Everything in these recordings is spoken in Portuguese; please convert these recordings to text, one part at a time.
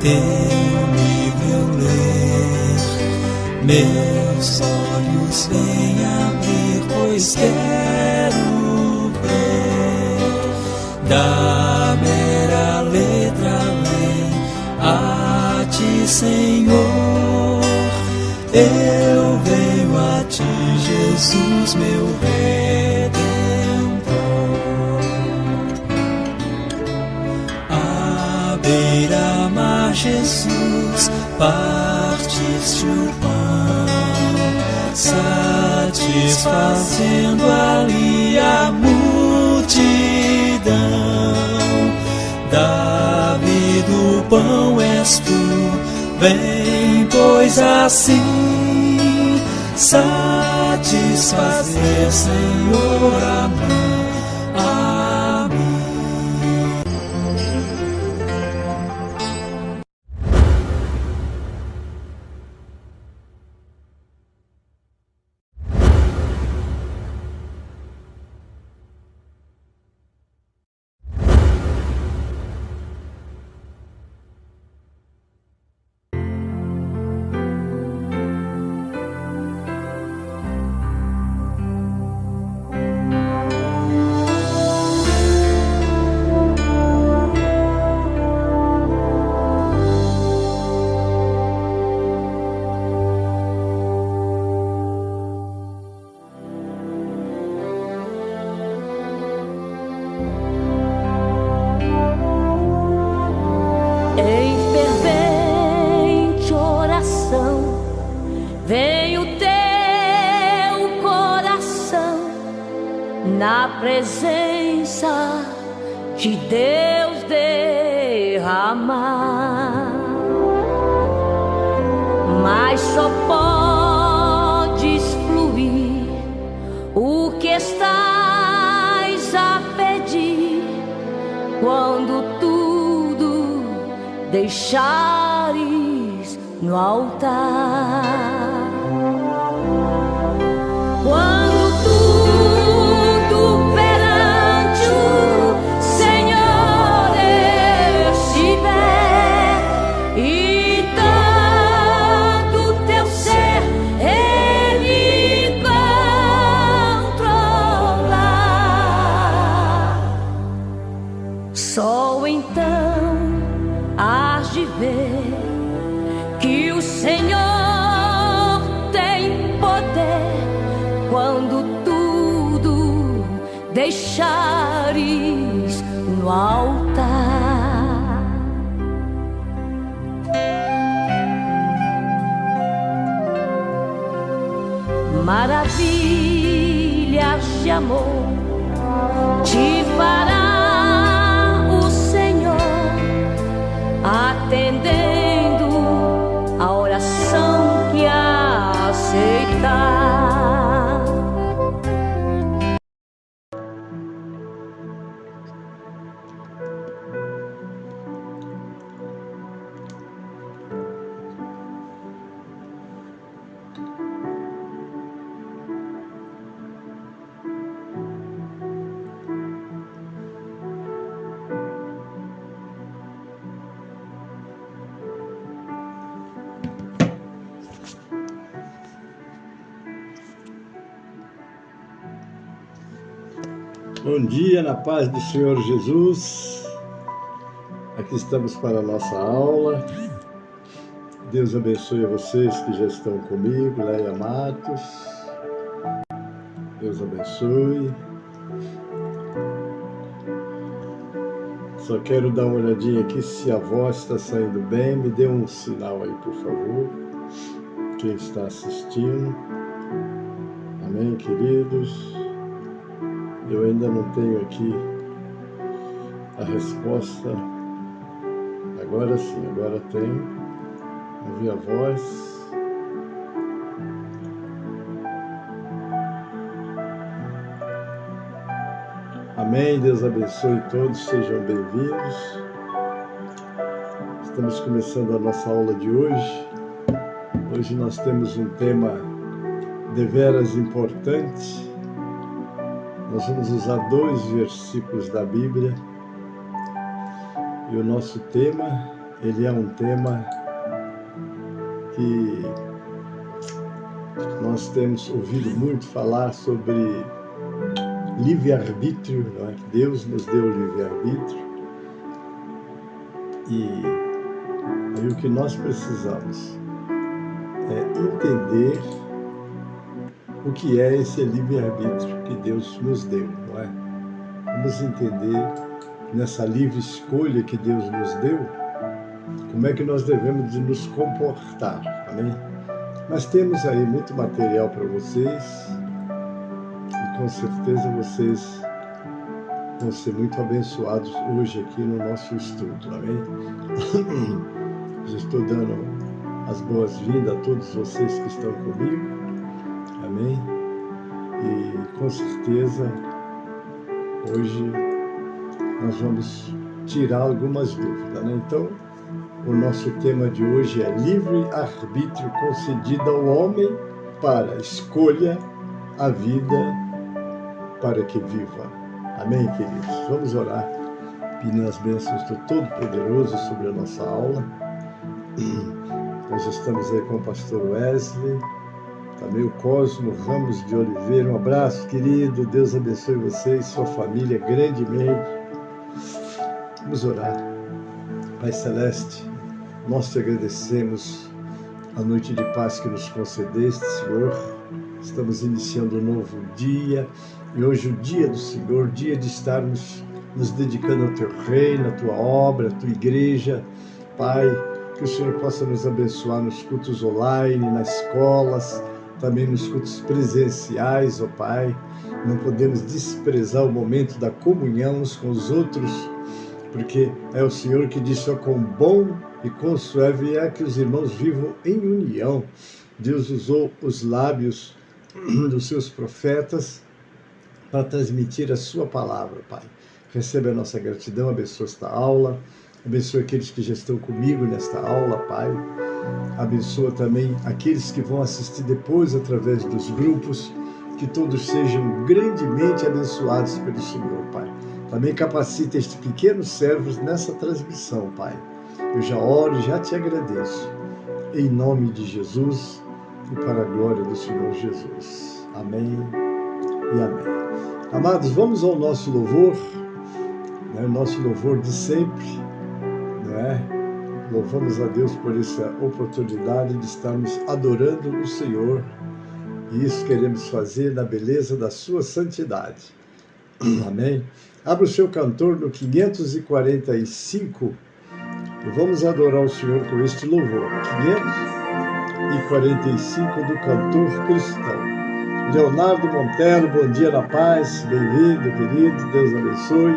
teu livro eu ler, meus olhos vêm abrir, pois quero ver da mera letra além a ti, Senhor. Eu venho a ti, Jesus, meu Redentor. À beira-mar, Jesus, partiste o pão, satisfazendo ali a multidão. Davi do pão és tu, vem, pois assim satisfazer, Senhor, a mim. Na presença de Deus derramar, mas só podes fluir o que estás a pedir quando tudo deixares no altar. Quando tudo perante o Senhor estiver e todo teu ser Ele controlar, só então hás de ver que o Senhor tem poder quando tudo deixares no altar. Maravilhas de amor te fará o Senhor, atendendo a oração que aceitar. Bom dia, na paz do Senhor Jesus. Aqui estamos para a nossa aula. Deus abençoe a vocês que já estão comigo, Leia Matos. Deus abençoe. Só quero dar uma olhadinha aqui se a voz está saindo bem. Me dê um sinal aí, por favor. Quem está assistindo. Amém, queridos? Eu ainda não tenho aqui a resposta. Agora sim, agora tenho. Ouvi a voz. Amém. Deus abençoe todos. Sejam bem-vindos. Estamos começando a nossa aula de hoje. Hoje nós temos um tema deveras importante. Nós vamos usar 2 versículos da Bíblia e o nosso tema ele é um tema que nós temos ouvido muito falar sobre livre-arbítrio, não é? Deus nos deu livre-arbítrio, e aí o que nós precisamos é entender o que é esse livre-arbítrio que Deus nos deu, não é? Vamos entender nessa livre escolha que Deus nos deu, como é que nós devemos de nos comportar, amém? Mas temos aí muito material para vocês, e com certeza vocês vão ser muito abençoados hoje aqui no nosso estudo, amém? Já estou dando as boas-vindas a todos vocês que estão comigo, amém? E com certeza hoje nós vamos tirar algumas dúvidas, né? Então, o nosso tema de hoje é livre-arbítrio concedido ao homem para escolha a vida para que viva. Amém, queridos? Vamos orar, pedindo as bênçãos do Todo-Poderoso sobre a nossa aula. Nós estamos aí com o pastor Wesley, também o Cosmo Ramos de Oliveira. Um abraço, querido. Deus abençoe você e sua família grandemente. Vamos orar. Pai Celeste, nós te agradecemos a noite de paz que nos concedeste, Senhor. Estamos iniciando um novo dia, e hoje o dia do Senhor, dia de estarmos nos dedicando ao teu reino, à tua obra, à tua igreja. Pai, que o Senhor possa nos abençoar nos cultos online, nas escolas, também nos cultos presenciais, ó Pai. Não podemos desprezar o momento da comunhão uns com os outros, porque é o Senhor que diz: só com bom e consuével é que os irmãos vivam em união. Deus usou os lábios dos seus profetas para transmitir a sua palavra, Pai. Recebe a nossa gratidão, abençoa esta aula, abençoa aqueles que já estão comigo nesta aula, Pai. Abençoa também aqueles que vão assistir depois através dos grupos, que todos sejam grandemente abençoados pelo Senhor, Pai. Também capacita estes pequenos servos nessa transmissão, Pai. Eu já oro e já te agradeço, em nome de Jesus e para a glória do Senhor Jesus. Amém e amém. Amados, vamos ao nosso louvor, né? O nosso louvor de sempre, não é? Louvamos a Deus por essa oportunidade de estarmos adorando o Senhor, e isso queremos fazer na beleza da sua santidade. Amém? Abra o seu cantor no 545 e vamos adorar o Senhor com este louvor. 545 do cantor cristão. Leonardo Montero, bom dia na paz, bem-vindo, querido, Deus abençoe.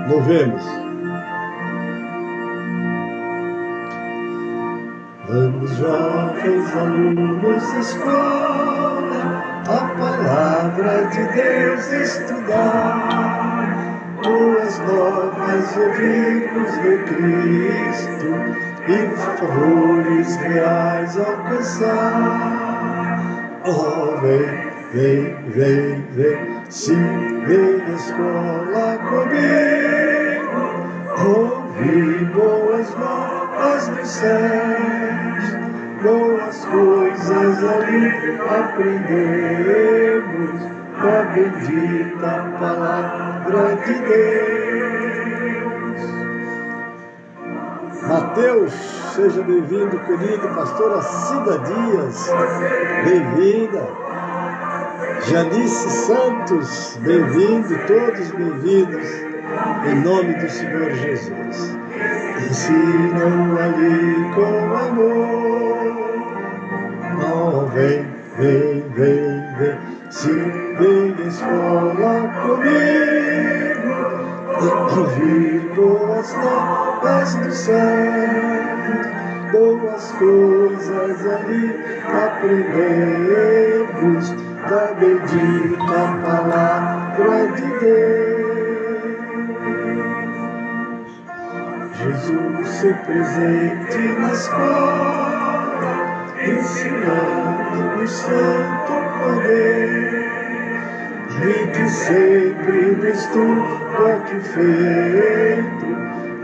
Louvemos. Vamos, jovens alunos da escola, a palavra de Deus estudar, boas novas ouvirmos de Cristo e favores reais alcançar. Oh, vem, vem, vem, vem, sim, vem à escola comigo, ouvir boas novas dos céus, boas coisas ali aprendemos, a bendita palavra de Deus. Mateus, seja bem-vindo, querido. Pastora Cida Dias, bem-vinda. Janice Santos, bem-vindo, todos bem-vindos, em nome do Senhor Jesus. Ensinam ali com amor. Oh, vem, vem, vem, vem, sim, vem à escola comigo, ouvir boas novas do céu, boas coisas ali aprendemos, da bendita palavra de Deus. Jesus se presente na escola, ensinando o santo poder, e que sempre no estudo aqui feito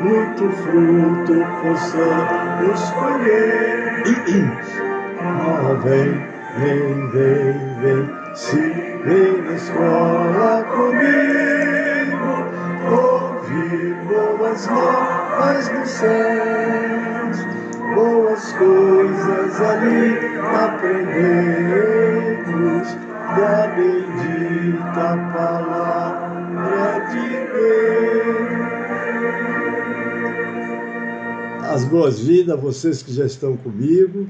muito fruto possamos colher. Oh, vem, se vem na escola comigo, ouvir boas novas dos céus, boas coisas ali aprendemos, da bendita palavra de Deus. As boas-vindas a vocês que já estão comigo,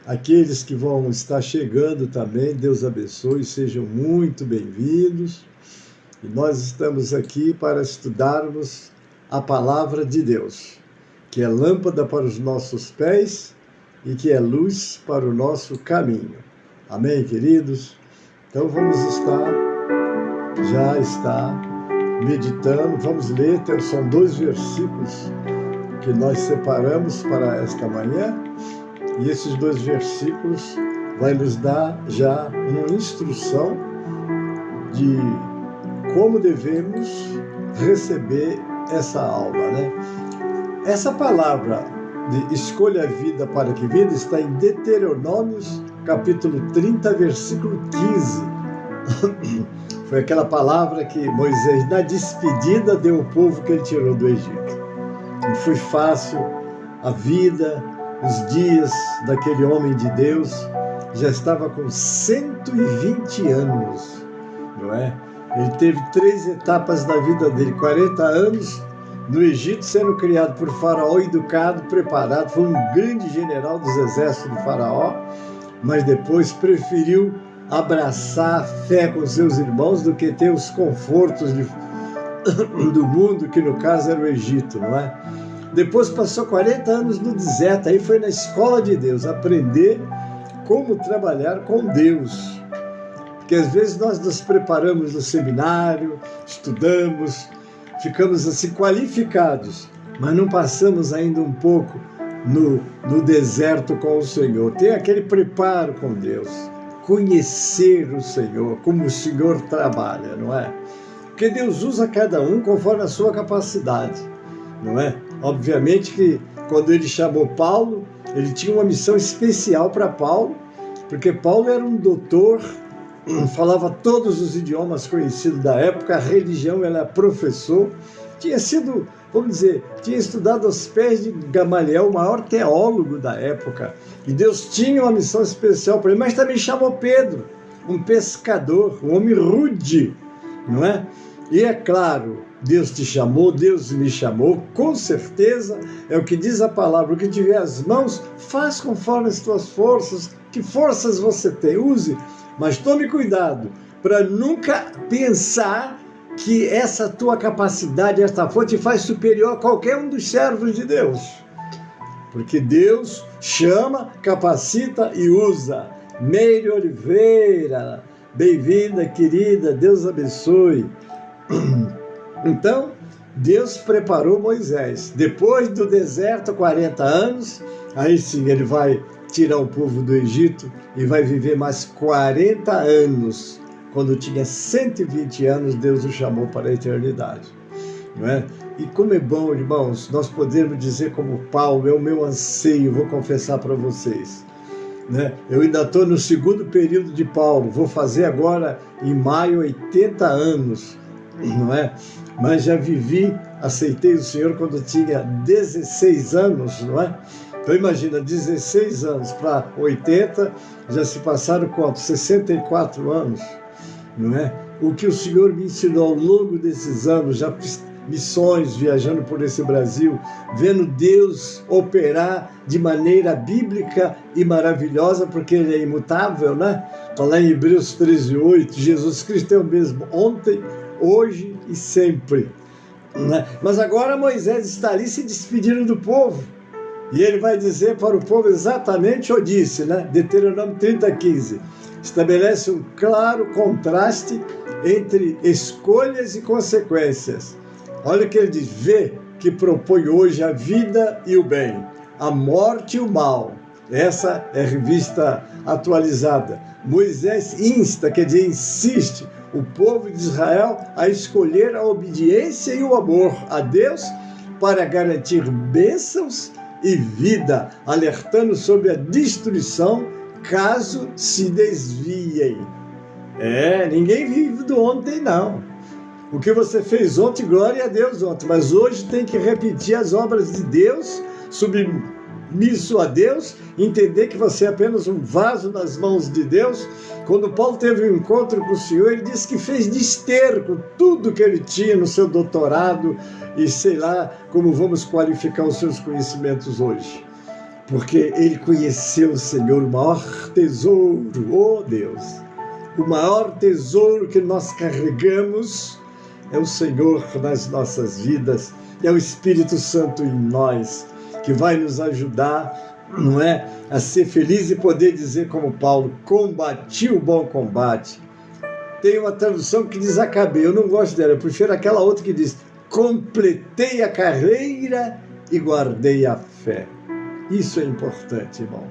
aqueles que vão estar chegando também, Deus abençoe, sejam muito bem-vindos. E nós estamos aqui para estudarmos a palavra de Deus, que é lâmpada para os nossos pés e que é luz para o nosso caminho. Amém, queridos? Então vamos já estar meditando, vamos ler, são 2 versículos que nós separamos para esta manhã, e esses 2 versículos vai nos dar já uma instrução de como devemos receber essa alma, né? Essa palavra de escolha a vida para que vida está em Deuteronômios, capítulo 30, versículo 15. Foi aquela palavra que Moisés, na despedida, deu ao povo que ele tirou do Egito. Não foi fácil a vida, os dias daquele homem de Deus. Já estava com 120 anos, não é? Ele teve 3 etapas da vida dele, 40 anos no Egito, sendo criado por Faraó, educado, preparado, foi um grande general dos exércitos do Faraó, mas depois preferiu abraçar a fé com seus irmãos do que ter os confortos do mundo, que no caso era o Egito, não é? Depois passou 40 anos no deserto, aí foi na escola de Deus, aprender como trabalhar com Deus. Porque às vezes nós nos preparamos no seminário, estudamos, ficamos assim qualificados, mas não passamos ainda um pouco no deserto com o Senhor. Tem aquele preparo com Deus, conhecer o Senhor, como o Senhor trabalha, não é? Porque Deus usa cada um conforme a sua capacidade, não é? Obviamente que quando ele chamou Paulo, ele tinha uma missão especial para Paulo, porque Paulo era um doutor, falava todos os idiomas conhecidos da época, a religião, ele era professor, tinha sido, vamos dizer, tinha estudado aos pés de Gamaliel, o maior teólogo da época, e Deus tinha uma missão especial para ele, mas também chamou Pedro, um pescador, um homem rude, não é? E é claro, Deus te chamou, Deus me chamou, com certeza, é o que diz a palavra, o que tiver as mãos, faz conforme as tuas forças, que forças você tem, use, mas tome cuidado, para nunca pensar que essa tua capacidade, essa força te faz superior a qualquer um dos servos de Deus, porque Deus chama, capacita e usa. Meire Oliveira, bem-vinda, querida, Deus abençoe. Então, Deus preparou Moisés. Depois do deserto, 40 anos, aí sim ele vai tirar o povo do Egito e vai viver mais 40 anos. Quando tinha 120 anos, Deus o chamou para a eternidade. Não é? E como é bom, irmãos, nós podemos dizer como Paulo, é o meu anseio, vou confessar para vocês. Né? Eu ainda estou no 2º período de Paulo, vou fazer agora em maio 80 anos. Não é? Mas já vivi, aceitei o Senhor quando tinha 16 anos, não é? Então imagina, 16 anos para 80, já se passaram quanto? 64 anos, não é? O que o Senhor me ensinou ao longo desses anos, já fiz missões, viajando por esse Brasil, vendo Deus operar de maneira bíblica e maravilhosa, porque Ele é imutável, né? Está lá em Hebreus 13:8, Jesus Cristo é o mesmo ontem, hoje e sempre. Né? Mas agora Moisés está ali se despedindo do povo. E ele vai dizer para o povo exatamente o que disse, né? Deuteronômio 30:15. Estabelece um claro contraste entre escolhas e consequências. Olha o que ele diz: vê que propõe hoje a vida e o bem, a morte e o mal. Essa é a revista atualizada. Moisés insta, quer dizer, insiste, o povo de Israel a escolher a obediência e o amor a Deus para garantir bênçãos e vida, alertando sobre a destruição caso se desviem. Ninguém vive do ontem, não. O que você fez ontem, glória a Deus ontem, mas hoje tem que repetir as obras de Deus, submisso a Deus, entender que você é apenas um vaso nas mãos de Deus. Quando Paulo teve um encontro com o Senhor, ele disse que fez de esterco tudo que ele tinha no seu doutorado e sei lá como vamos qualificar os seus conhecimentos hoje. Porque ele conheceu o Senhor, o maior tesouro, oh Deus, o maior tesouro que nós carregamos é o Senhor nas nossas vidas, é o Espírito Santo em nós, que vai nos ajudar, não é, a ser feliz e poder dizer como Paulo, combati o bom combate. Tem uma tradução que diz acabei, eu não gosto dela, eu prefiro aquela outra que diz completei a carreira e guardei a fé. Isso é importante, irmão.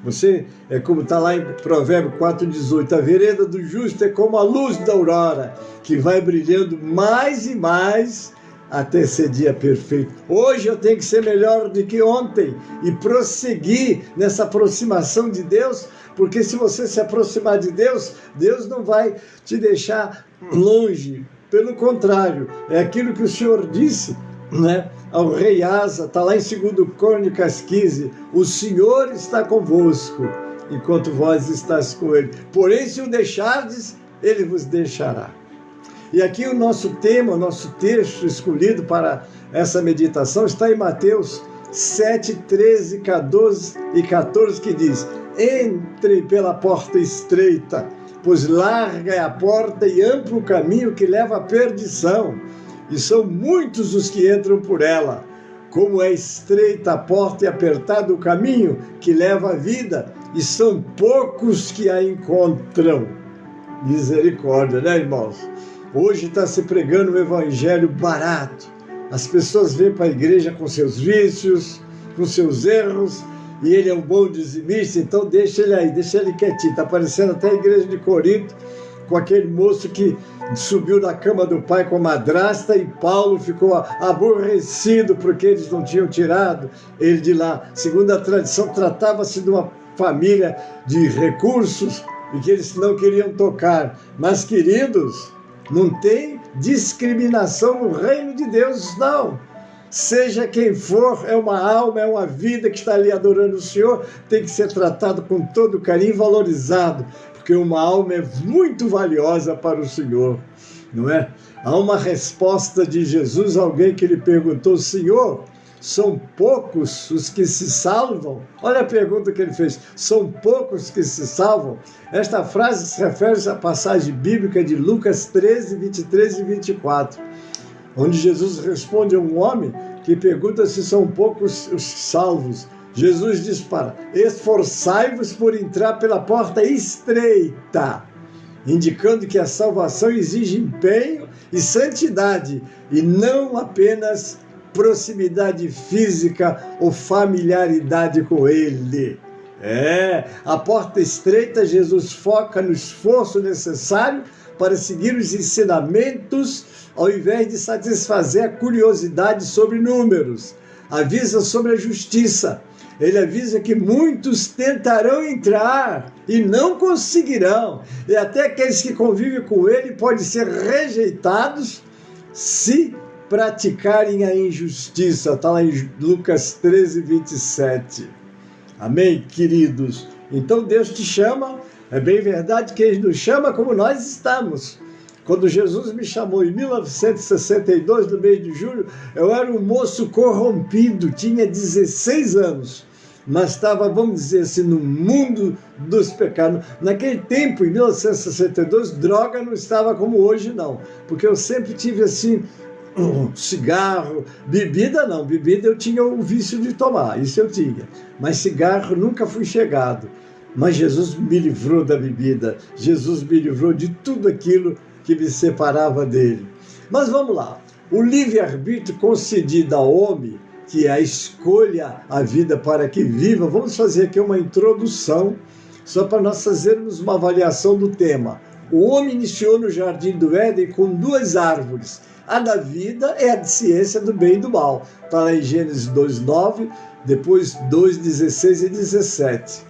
Você, como está lá em Provérbio 4,18, a vereda do justo é como a luz da aurora, que vai brilhando mais e mais até ser dia perfeito. Hoje eu tenho que ser melhor do que ontem e prosseguir nessa aproximação de Deus, porque se você se aproximar de Deus, Deus não vai te deixar longe. Pelo contrário, é aquilo que o Senhor disse, né, ao rei Asa, está lá em 2 Crônicas 15, o Senhor está convosco, enquanto vós estáis com ele. Porém, se o deixardes, ele vos deixará. E aqui o nosso tema, o nosso texto escolhido para essa meditação está em Mateus 7, 13, 14, que diz: entre pela porta estreita, pois larga é a porta e amplo o caminho que leva à perdição, e são muitos os que entram por ela. Como é estreita a porta e apertado o caminho que leva à vida, e são poucos que a encontram. Misericórdia, né, irmãos? Hoje está se pregando um evangelho barato. As pessoas vêm para a igreja com seus vícios, com seus erros, e ele é um bom dizimista, então deixa ele aí, deixa ele quietinho. Está aparecendo até a igreja de Corinto, com aquele moço que subiu na cama do pai com a madrasta, e Paulo ficou aborrecido porque eles não tinham tirado ele de lá. Segundo a tradição, tratava-se de uma família de recursos e que eles não queriam tocar. Mas, queridos, não tem discriminação no reino de Deus, não. Seja quem for, é uma alma, é uma vida que está ali adorando o Senhor, tem que ser tratado com todo carinho e valorizado, porque uma alma é muito valiosa para o Senhor, não é? Há uma resposta de Jesus a alguém que lhe perguntou: Senhor, são poucos os que se salvam? Olha a pergunta que ele fez: são poucos que se salvam? Esta frase se refere à passagem bíblica de Lucas 13, 23 e 24, onde Jesus responde a um homem que pergunta se são poucos os salvos. Jesus diz para: esforçai-vos por entrar pela porta estreita, indicando que a salvação exige empenho e santidade, e não apenas proximidade física ou familiaridade com Ele. A porta estreita, Jesus foca no esforço necessário para seguir os ensinamentos, ao invés de satisfazer a curiosidade sobre números. Avisa sobre a justiça. Ele avisa que muitos tentarão entrar e não conseguirão. E até aqueles que convivem com ele podem ser rejeitados se praticarem a injustiça. Está lá em Lucas 13, 27. Amém, queridos? Então Deus te chama. É bem verdade que Ele nos chama como nós estamos. Quando Jesus me chamou em 1962, no mês de julho, eu era um moço corrompido, tinha 16 anos, mas estava, vamos dizer assim, no mundo dos pecados. Naquele tempo, em 1962, droga não estava como hoje, não, porque eu sempre tive assim, cigarro, bebida não, bebida eu tinha o vício de tomar, isso eu tinha, mas cigarro nunca fui chegado. Mas Jesus me livrou da bebida, Jesus me livrou de tudo aquilo que me separava dele. Mas vamos lá, o livre-arbítrio concedido ao homem, que é a escolha a vida para que viva. Vamos fazer aqui uma introdução, só para nós fazermos uma avaliação do tema. o homem iniciou no jardim do Éden com 2 árvores. A da vida é a de ciência do bem e do mal. Está lá em Gênesis 2:9, depois 2:16 e 17.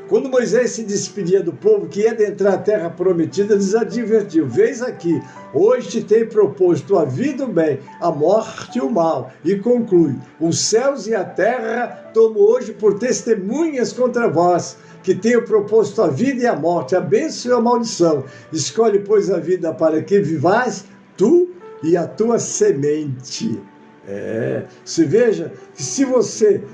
Quando Moisés se despedia do povo que ia adentrar a terra prometida, lhes advertiu: vês aqui, hoje te tenho proposto a vida e o bem, a morte e o mal. E conclui: os céus e a terra tomo hoje por testemunhas contra vós, que tenho proposto a vida e a morte, a bênção e a maldição. Escolhe, pois, a vida para que vivais, tu e a tua semente. Você veja que se você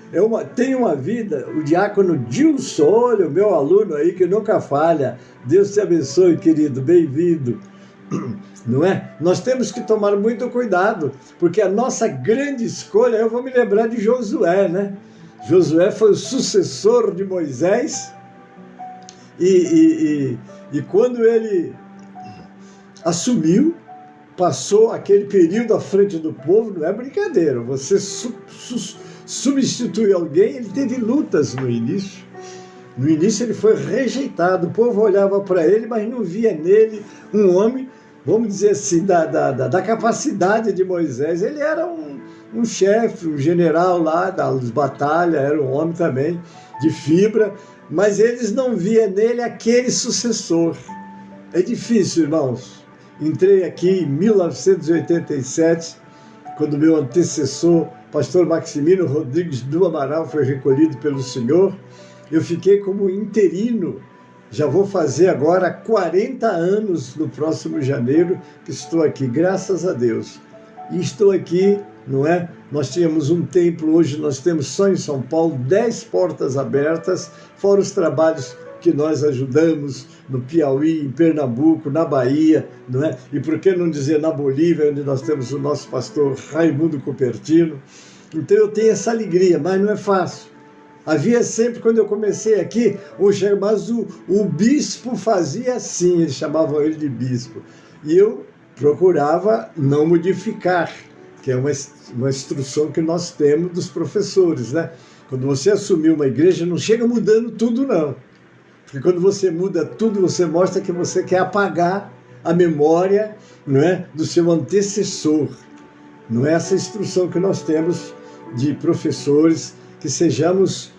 tem uma vida, o diácono Dilson, olha, o meu aluno aí que nunca falha, Deus te abençoe, querido, bem-vindo, não é? Nós temos que tomar muito cuidado, porque a nossa grande escolha, eu vou me lembrar de Josué, né? Josué foi o sucessor de Moisés, e quando ele assumiu, passou aquele período à frente do povo, não é brincadeira, você substitui alguém, ele teve lutas no início. No início ele foi rejeitado, o povo olhava para ele, mas não via nele um homem, vamos dizer assim, da capacidade de Moisés. Ele era um chefe, um general lá das batalhas, era um homem também de fibra, mas eles não viam nele aquele sucessor. É difícil, irmãos. Entrei aqui em 1987, quando meu antecessor, pastor Maximino Rodrigues do Amaral, foi recolhido pelo Senhor. Eu fiquei como interino, já vou fazer agora 40 anos no próximo janeiro que estou aqui, graças a Deus. E estou aqui, não é? Nós tínhamos um templo, hoje nós temos só em São Paulo 10 portas abertas, fora os trabalhos que nós ajudamos no Piauí, em Pernambuco, na Bahia, não é? E por que não dizer na Bolívia, onde nós temos o nosso pastor Raimundo Cupertino. Então eu tenho essa alegria, mas não é fácil. Havia sempre, quando eu comecei aqui, mas o bispo fazia assim, eles chamavam ele de bispo. E eu procurava não modificar, que é uma instrução que nós temos dos professores, né? Quando você assumiu uma igreja, não chega mudando tudo, não. Porque quando você muda tudo, você mostra que você quer apagar a memória, não é, do seu antecessor. Não é essa instrução que nós temos de professores, que sejamos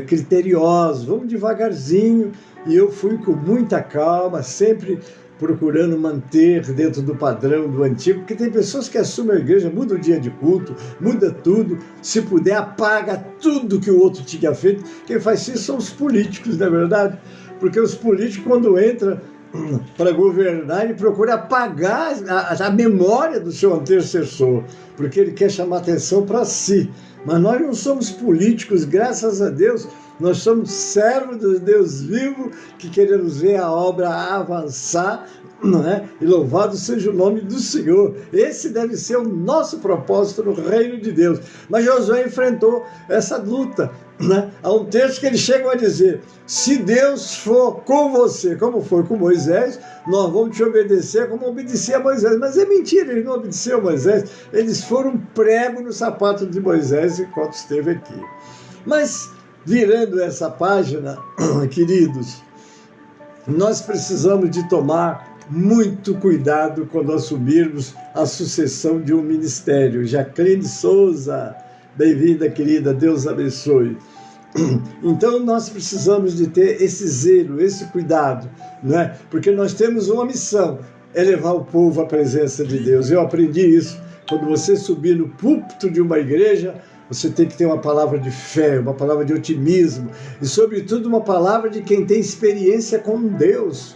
criteriosos, vamos devagarzinho. E eu fui com muita calma, sempre procurando manter dentro do padrão do antigo, porque tem pessoas que assumem a igreja, muda o dia de culto, muda tudo, se puder apaga tudo que o outro tinha feito. Quem faz isso são os políticos, não é verdade? Porque os políticos, quando entram para governar, ele procura apagar a memória do seu antecessor, porque ele quer chamar atenção para si. Mas nós não somos políticos, graças a Deus, nós somos servos do Deus vivo, que queremos ver a obra avançar, não é? E louvado seja o nome do Senhor. Esse deve ser o nosso propósito no reino de Deus. Mas Josué enfrentou essa luta, né? Há um texto que ele chega a dizer: se Deus for com você, como foi com Moisés, nós vamos te obedecer como obedecia a Moisés. Mas é mentira, ele não obedeceu a Moisés, eles foram prego no sapato de Moisés enquanto esteve aqui. Mas, virando essa página, queridos, nós precisamos de tomar muito cuidado quando assumirmos a sucessão de um ministério. Jacqueline Souza, bem-vinda, querida, Deus abençoe. Então nós precisamos de ter esse zelo, esse cuidado, não é? Porque nós temos uma missão, é levar o povo à presença de Deus. Eu aprendi isso. Quando você subir no púlpito de uma igreja, você tem que ter uma palavra de fé, uma palavra de otimismo e, sobretudo, uma palavra de quem tem experiência com Deus.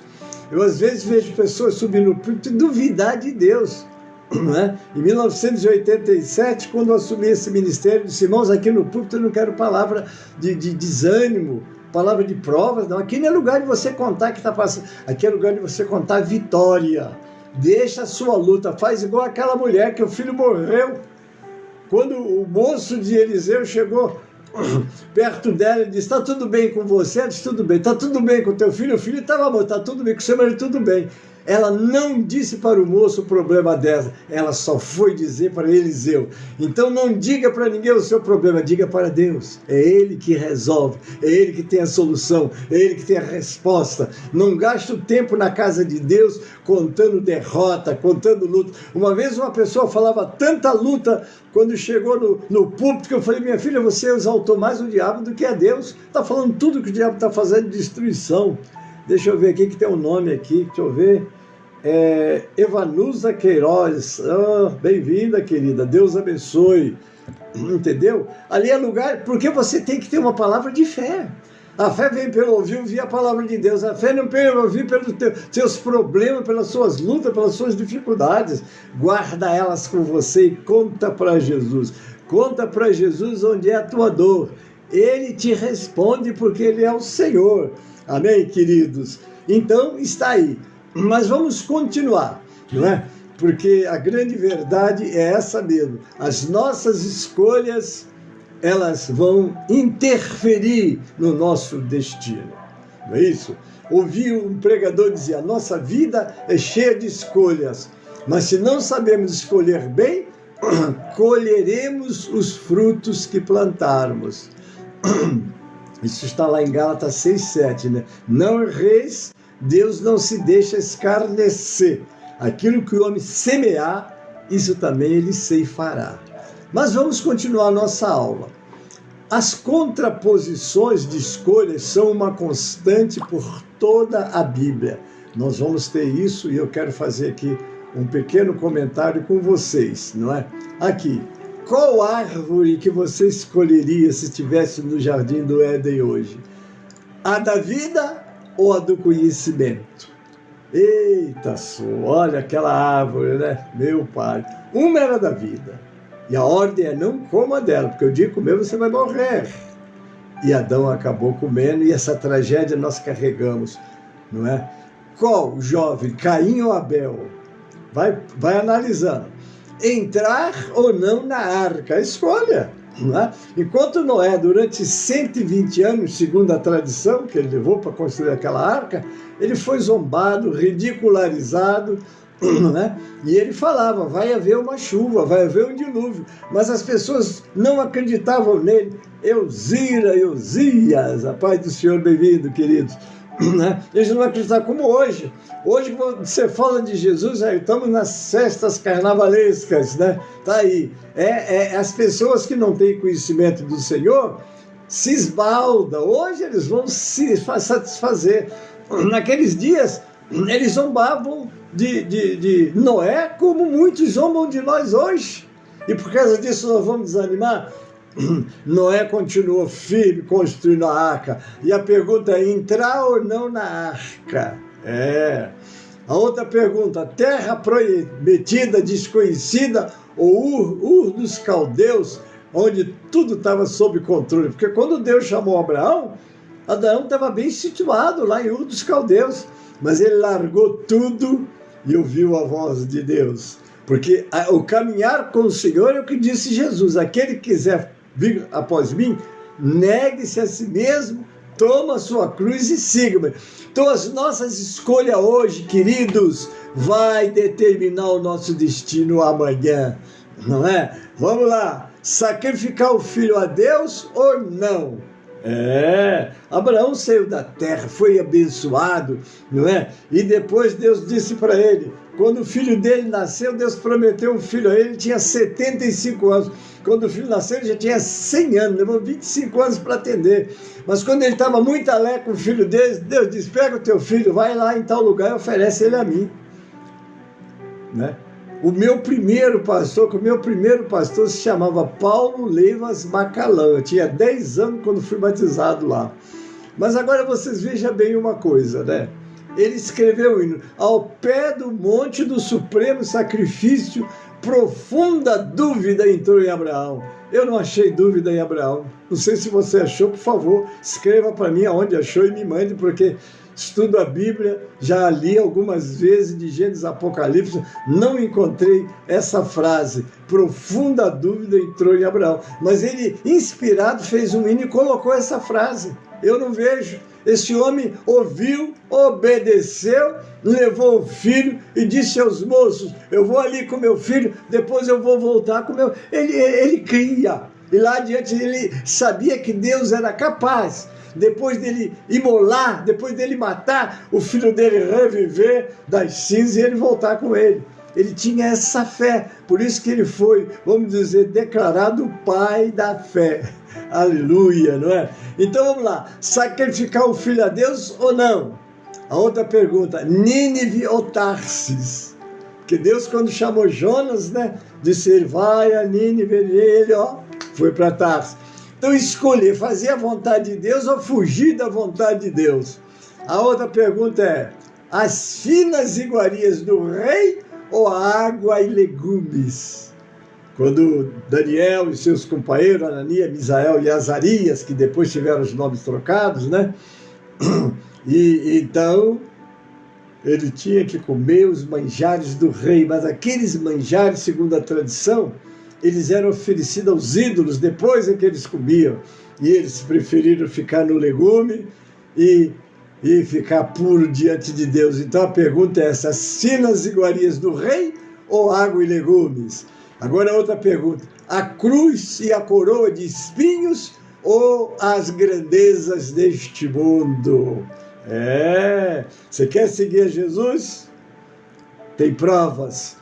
Eu, às vezes, vejo pessoas subir no púlpito e duvidar de Deus. Não é? Em 1987, quando eu assumi esse ministério, disse: irmãos, aqui no púlpito eu não quero palavra de desânimo, palavra de provas, não. Aqui não é lugar de você contar que está passando, aqui é lugar de você contar vitória. Deixa a sua luta, faz igual aquela mulher que o filho morreu. Quando o moço de Eliseu chegou perto dela, ele disse: está tudo bem com você? Ela disse: tudo bem. Está tudo bem com o teu filho? O filho estava morto. Está tudo bem com o seu marido? Tudo bem. ela não disse para o moço o problema dela, ela só foi dizer para Eliseu. Então não diga para ninguém o seu problema, diga para Deus. É Ele que resolve, é Ele que tem a solução, é Ele que tem a resposta. Não gaste o tempo na casa de Deus contando derrota, contando luta. Uma vez uma pessoa falava tanta luta quando chegou no púlpito, que eu falei, minha filha, você exaltou mais o diabo do que a Deus. Está falando tudo que o diabo está fazendo de destruição. Deixa eu ver aqui que tem um nome aqui, deixa eu ver. Evanusa Queiroz. Bem-vinda, querida, Deus abençoe. Entendeu? Ali é lugar, porque você tem que ter uma palavra de fé. A fé vem pelo ouvir a palavra de Deus. A fé não vem pelo ouvir pelos seus problemas, pelas suas lutas, pelas suas dificuldades. Guarda elas com você e conta para Jesus. Conta para Jesus onde é a tua dor. Ele te responde porque Ele é o Senhor. Amém, queridos? Então, está aí. Mas vamos continuar, não é? Porque a grande verdade é essa mesmo. As nossas escolhas, elas vão interferir no nosso destino. Não é isso? Ouvi um pregador dizer, a nossa vida é cheia de escolhas, mas se não sabemos escolher bem, colheremos os frutos que plantarmos. Isso está lá em Gálatas 6:7, né? Não erreis, Deus não se deixa escarnecer. Aquilo que o homem semear, isso também ele ceifará. Mas vamos continuar a nossa aula. As contraposições de escolhas são uma constante por toda a Bíblia. Nós vamos ter isso e eu quero fazer aqui um pequeno comentário com vocês, não é? Aqui, qual árvore que você escolheria se estivesse no jardim do Éden hoje? A da vida ou a do conhecimento? Eita, olha aquela árvore, né? Meu pai. Uma era da vida. E a ordem é não coma dela, porque o dia que comer você vai morrer. E Adão acabou comendo e essa tragédia nós carregamos, não é? Qual jovem, Caim ou Abel? Vai analisando. Entrar ou não na arca, escolha. Não é? Enquanto Noé, durante 120 anos, segundo a tradição que ele levou para construir aquela arca, ele foi zombado, ridicularizado, não é? E ele falava, vai haver uma chuva, vai haver um dilúvio, mas as pessoas não acreditavam nele. Eusías, a paz do Senhor, bem-vindo, queridos. Eles não acreditavam como hoje. Hoje, quando você fala de Jesus, estamos nas festas carnavalescas, né? Tá aí. As pessoas que não têm conhecimento do Senhor se esbaldam. Hoje eles vão se satisfazer. Naqueles dias, eles zombavam de Noé como muitos zombam de nós hoje. E por causa disso nós vamos desanimar? Noé continuou firme construindo a arca. E a pergunta é, entrar ou não na arca? A outra pergunta, terra prometida, desconhecida, ou Ur dos Caldeus, onde tudo estava sob controle? Porque quando Deus chamou Abraão estava bem situado lá em Ur dos Caldeus, mas ele largou tudo e ouviu a voz de Deus. Porque o caminhar com o Senhor é o que disse Jesus, aquele que quiser vir após mim, negue-se a si mesmo, toma a sua cruz e siga-me. Então as nossas escolhas hoje, queridos, vai determinar o nosso destino amanhã, não é? Vamos lá, sacrificar o filho a Deus ou não? Abraão saiu da terra, foi abençoado, não é? E depois Deus disse para ele, quando o filho dele nasceu, Deus prometeu um filho a ele, ele tinha 75 anos. Quando o filho nasceu, ele já tinha 100 anos, levou 25 anos para atender. Mas quando ele estava muito alegre com o filho dele, Deus disse, pega o teu filho, vai lá em tal lugar e oferece ele a mim. Né? O meu primeiro pastor se chamava Paulo Leivas Macalão. Eu tinha 10 anos quando fui batizado lá. Mas agora vocês vejam bem uma coisa, né? Ele escreveu o hino, ao pé do monte do supremo sacrifício, profunda dúvida entrou em Abraão. Eu não achei dúvida em Abraão. Não sei se você achou, por favor, escreva para mim aonde achou e me mande, porque estudo a Bíblia, já li algumas vezes de Gênesis Apocalipse, não encontrei essa frase, profunda dúvida entrou em Abraão. Mas ele, inspirado, fez um hino e colocou essa frase. Eu não vejo. Esse homem ouviu, obedeceu, levou o filho e disse aos moços: eu vou ali com meu filho, depois eu vou voltar com meu... Ele cria. E lá adiante ele sabia que Deus era capaz, depois dele imolar, depois dele matar, o filho dele reviver das cinzas e ele voltar com ele. Ele tinha essa fé, por isso que ele foi, vamos dizer, declarado o pai da fé. Aleluia, não é? Então vamos lá, sacrificar o filho a Deus ou não? A outra pergunta, Nínive ou Tarsis? Porque Deus, quando chamou Jonas, né, disse: ele vai a Nínive, ele foi para Tarsis. Então escolher fazer a vontade de Deus ou fugir da vontade de Deus. A outra pergunta é, as finas iguarias do rei ou água e legumes? Quando Daniel e seus companheiros, Ananias, Misael e Azarias, que depois tiveram os nomes trocados, né? E então ele tinha que comer os manjares do rei, mas aqueles manjares, segundo a tradição, eles eram oferecidos aos ídolos depois é que eles comiam, e eles preferiram ficar no legume e ficar puro diante de Deus. Então a pergunta é essa: as finas iguarias do rei ou água e legumes? Agora outra pergunta, a cruz e a coroa de espinhos ou as grandezas deste mundo? Você quer seguir a Jesus? Tem provas,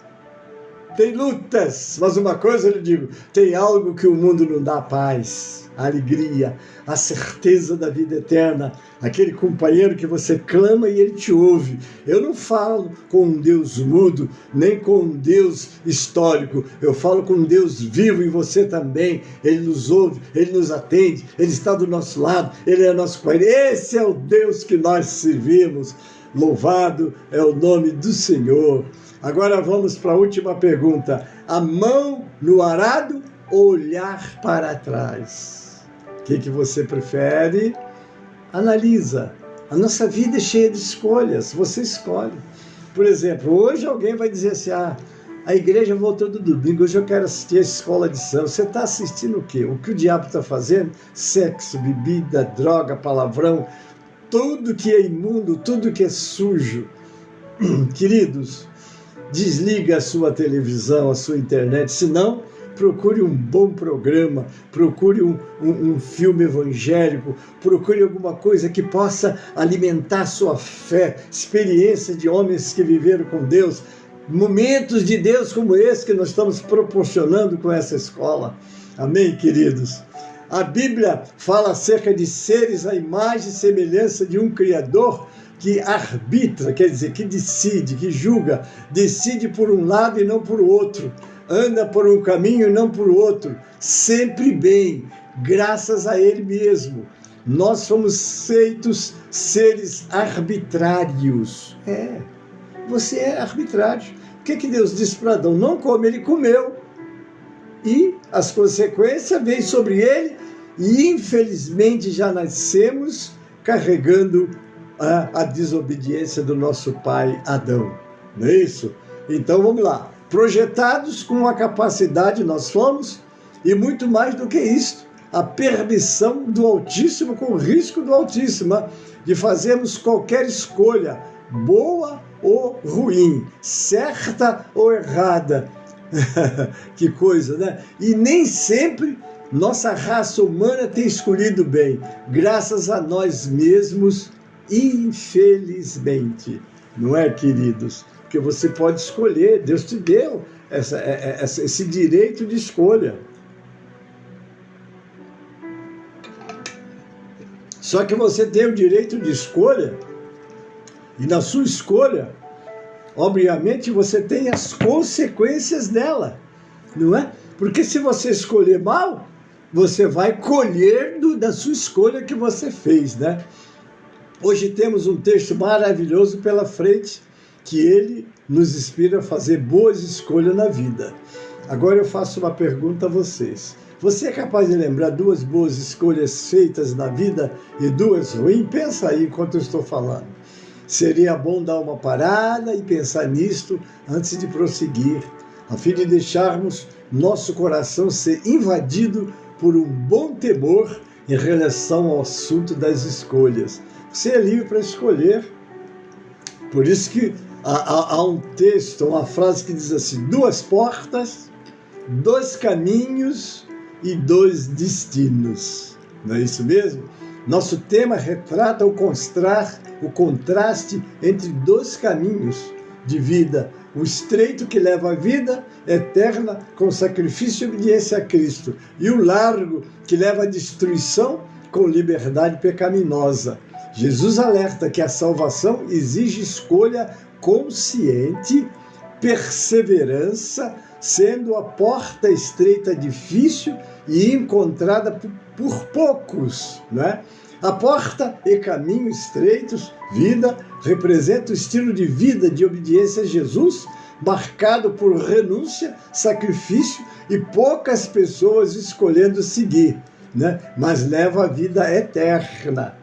tem lutas, mas uma coisa eu lhe digo, tem algo que o mundo não dá: paz, a alegria, a certeza da vida eterna, aquele companheiro que você clama e ele te ouve. Eu não falo com um Deus mudo, nem com um Deus histórico, eu falo com um Deus vivo em você também. Ele nos ouve, ele nos atende, ele está do nosso lado, ele é nosso companheiro. Esse é o Deus que nós servimos. Louvado é o nome do Senhor. Agora vamos para a última pergunta, a mão no arado ou olhar para trás? O que você prefere? Analisa. A nossa vida é cheia de escolhas, você escolhe. Por exemplo, hoje alguém vai dizer assim: a igreja voltou do domingo, hoje eu quero assistir a escola de samba. Você está assistindo o quê? O que o diabo está fazendo? Sexo, bebida, droga, palavrão, tudo que é imundo, tudo que é sujo. Queridos, desliga a sua televisão, a sua internet, senão procure um bom programa, procure um filme evangélico, procure alguma coisa que possa alimentar sua fé, experiência de homens que viveram com Deus, momentos de Deus como esse que nós estamos proporcionando com essa escola. Amém, queridos? A Bíblia fala acerca de seres à imagem e semelhança de um Criador que arbitra, quer dizer, que decide, que julga, decide por um lado e não por outro, anda por um caminho e não por outro, sempre bem, graças a Ele mesmo. Nós somos feitos seres arbitrários. Você é arbitrário. O que Deus disse para Adão? Não come, ele comeu. E as consequências vêm sobre ele, e infelizmente já nascemos carregando a desobediência do nosso pai Adão. Não é isso? Então vamos lá. Projetados com uma capacidade nós fomos, e muito mais do que isso, a permissão do Altíssimo, com o risco do Altíssimo, de fazermos qualquer escolha, boa ou ruim, certa ou errada. Que coisa, né? E nem sempre nossa raça humana tem escolhido bem, graças a nós mesmos, infelizmente. Não é, queridos? Porque você pode escolher, Deus te deu esse direito de escolha. Só que você tem o direito de escolha, e na sua escolha, obviamente, você tem as consequências dela, não é? Porque se você escolher mal, você vai colher da sua escolha que você fez, né? Hoje temos um texto maravilhoso pela frente, que ele nos inspira a fazer boas escolhas na vida. Agora eu faço uma pergunta a vocês. Você é capaz de lembrar 2 boas escolhas feitas na vida e 2 ruins? Pensa aí enquanto eu estou falando. Seria bom dar uma parada e pensar nisto antes de prosseguir, a fim de deixarmos nosso coração ser invadido por um bom temor em relação ao assunto das escolhas. Você é livre para escolher. Por isso que há um texto, uma frase que diz assim: 2 portas, 2 caminhos e 2 destinos. Não é isso mesmo? Nosso tema retrata o contraste entre 2 caminhos de vida. O estreito que leva à vida eterna com sacrifício e obediência a Cristo. E o largo que leva à destruição com liberdade pecaminosa. Jesus alerta que a salvação exige escolha consciente, perseverança, sendo a porta estreita difícil e encontrada por poucos, né? A porta e caminho estreitos, vida, representa o estilo de vida de obediência a Jesus, marcado por renúncia, sacrifício e poucas pessoas escolhendo seguir, né? Mas leva à vida eterna.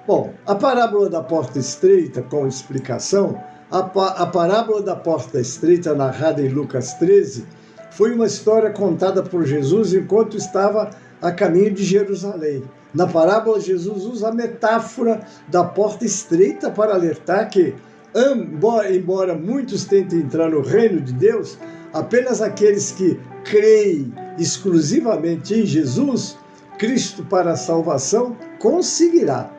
Bom, a parábola da porta estreita, com explicação, a parábola da porta estreita, narrada em Lucas 13, foi uma história contada por Jesus enquanto estava a caminho de Jerusalém. Na parábola, Jesus usa a metáfora da porta estreita para alertar que, embora muitos tentem entrar no reino de Deus, apenas aqueles que creem exclusivamente em Jesus, Cristo para a salvação, conseguirá.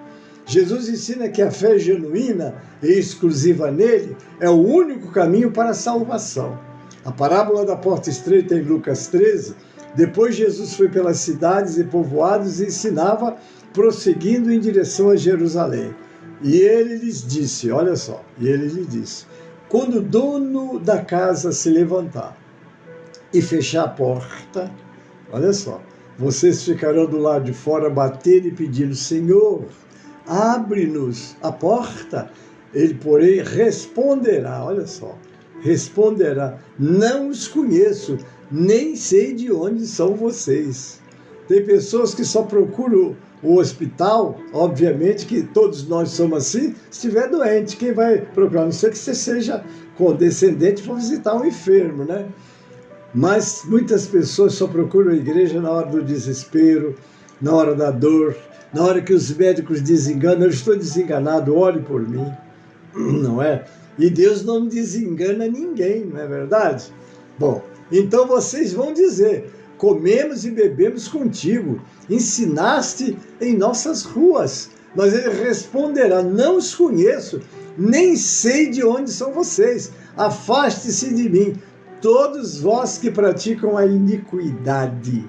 Jesus ensina que a fé genuína e exclusiva nele é o único caminho para a salvação. A parábola da porta estreita em Lucas 13, depois Jesus foi pelas cidades e povoados e ensinava, prosseguindo em direção a Jerusalém. E ele lhes disse, olha só, quando o dono da casa se levantar e fechar a porta, olha só, vocês ficarão do lado de fora batendo e pedindo: Senhor, abre-nos a porta. Ele, porém, responderá, olha só, responderá: não os conheço, nem sei de onde são vocês. Tem pessoas que só procuram o hospital, obviamente que todos nós somos assim, se estiver doente, quem vai procurar? A não ser que você seja condescendente para visitar um enfermo, né? Mas muitas pessoas só procuram a igreja na hora do desespero, na hora da dor, na hora que os médicos desenganam. Eu estou desenganado, ore por mim, não é? E Deus não desengana ninguém, não é verdade? Bom, então vocês vão dizer: comemos e bebemos contigo, ensinaste em nossas ruas. Mas ele responderá: não os conheço, nem sei de onde são vocês. Afaste-se de mim, todos vós que praticam a iniquidade.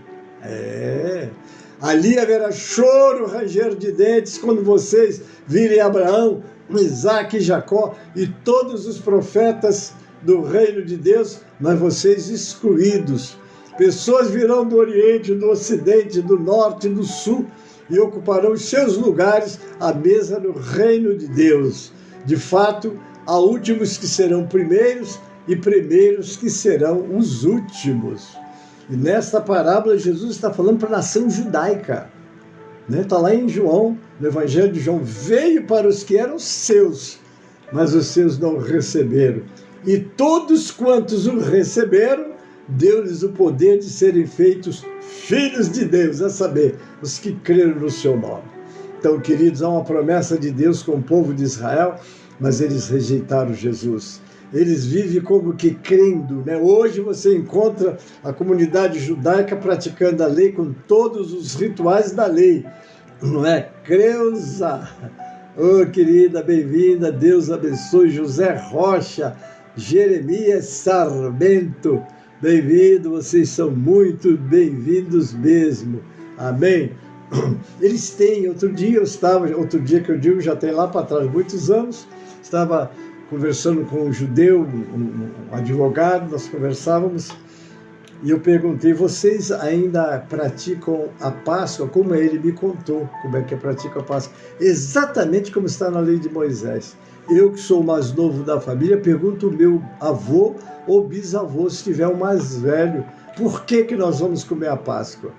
Ali haverá choro, ranger de dentes, quando vocês virem Abraão, Isaque e Jacó e todos os profetas do reino de Deus, mas vocês excluídos. Pessoas virão do Oriente, do Ocidente, do Norte e do Sul e ocuparão os seus lugares à mesa no reino de Deus. De fato, há últimos que serão primeiros e primeiros que serão os últimos. E nesta parábola, Jesus está falando para a nação judaica. Está lá em João, no Evangelho de João: veio para os que eram seus, mas os seus não o receberam. E todos quantos o receberam, deu-lhes o poder de serem feitos filhos de Deus, a saber, os que creram no seu nome. Então, queridos, há uma promessa de Deus com o povo de Israel, mas eles rejeitaram Jesus. Eles vivem como que crendo, né? Hoje você encontra a comunidade judaica praticando a lei com todos os rituais da lei, não é? Creuza, querida, bem-vinda, Deus abençoe. José Rocha, Jeremias Sarmento, bem-vindo, vocês são muito bem-vindos mesmo, amém? Eles têm, outro dia que eu digo, já tem lá para trás, muitos anos, estava conversando com um judeu, um advogado, nós conversávamos, e eu perguntei: vocês ainda praticam a Páscoa? Como ele me contou como é que pratica a Páscoa, exatamente como está na lei de Moisés. Eu, que sou o mais novo da família, pergunto ao meu avô ou bisavô, se tiver o mais velho, por que nós vamos comer a Páscoa?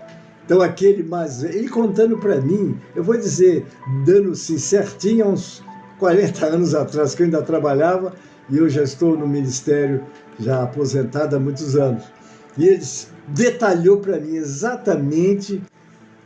Então aquele mais velho, ele contando para mim, eu vou dizer, dando-se certinho, uns 40 anos atrás, que eu ainda trabalhava, e eu já estou no ministério, já aposentado há muitos anos. E ele detalhou para mim exatamente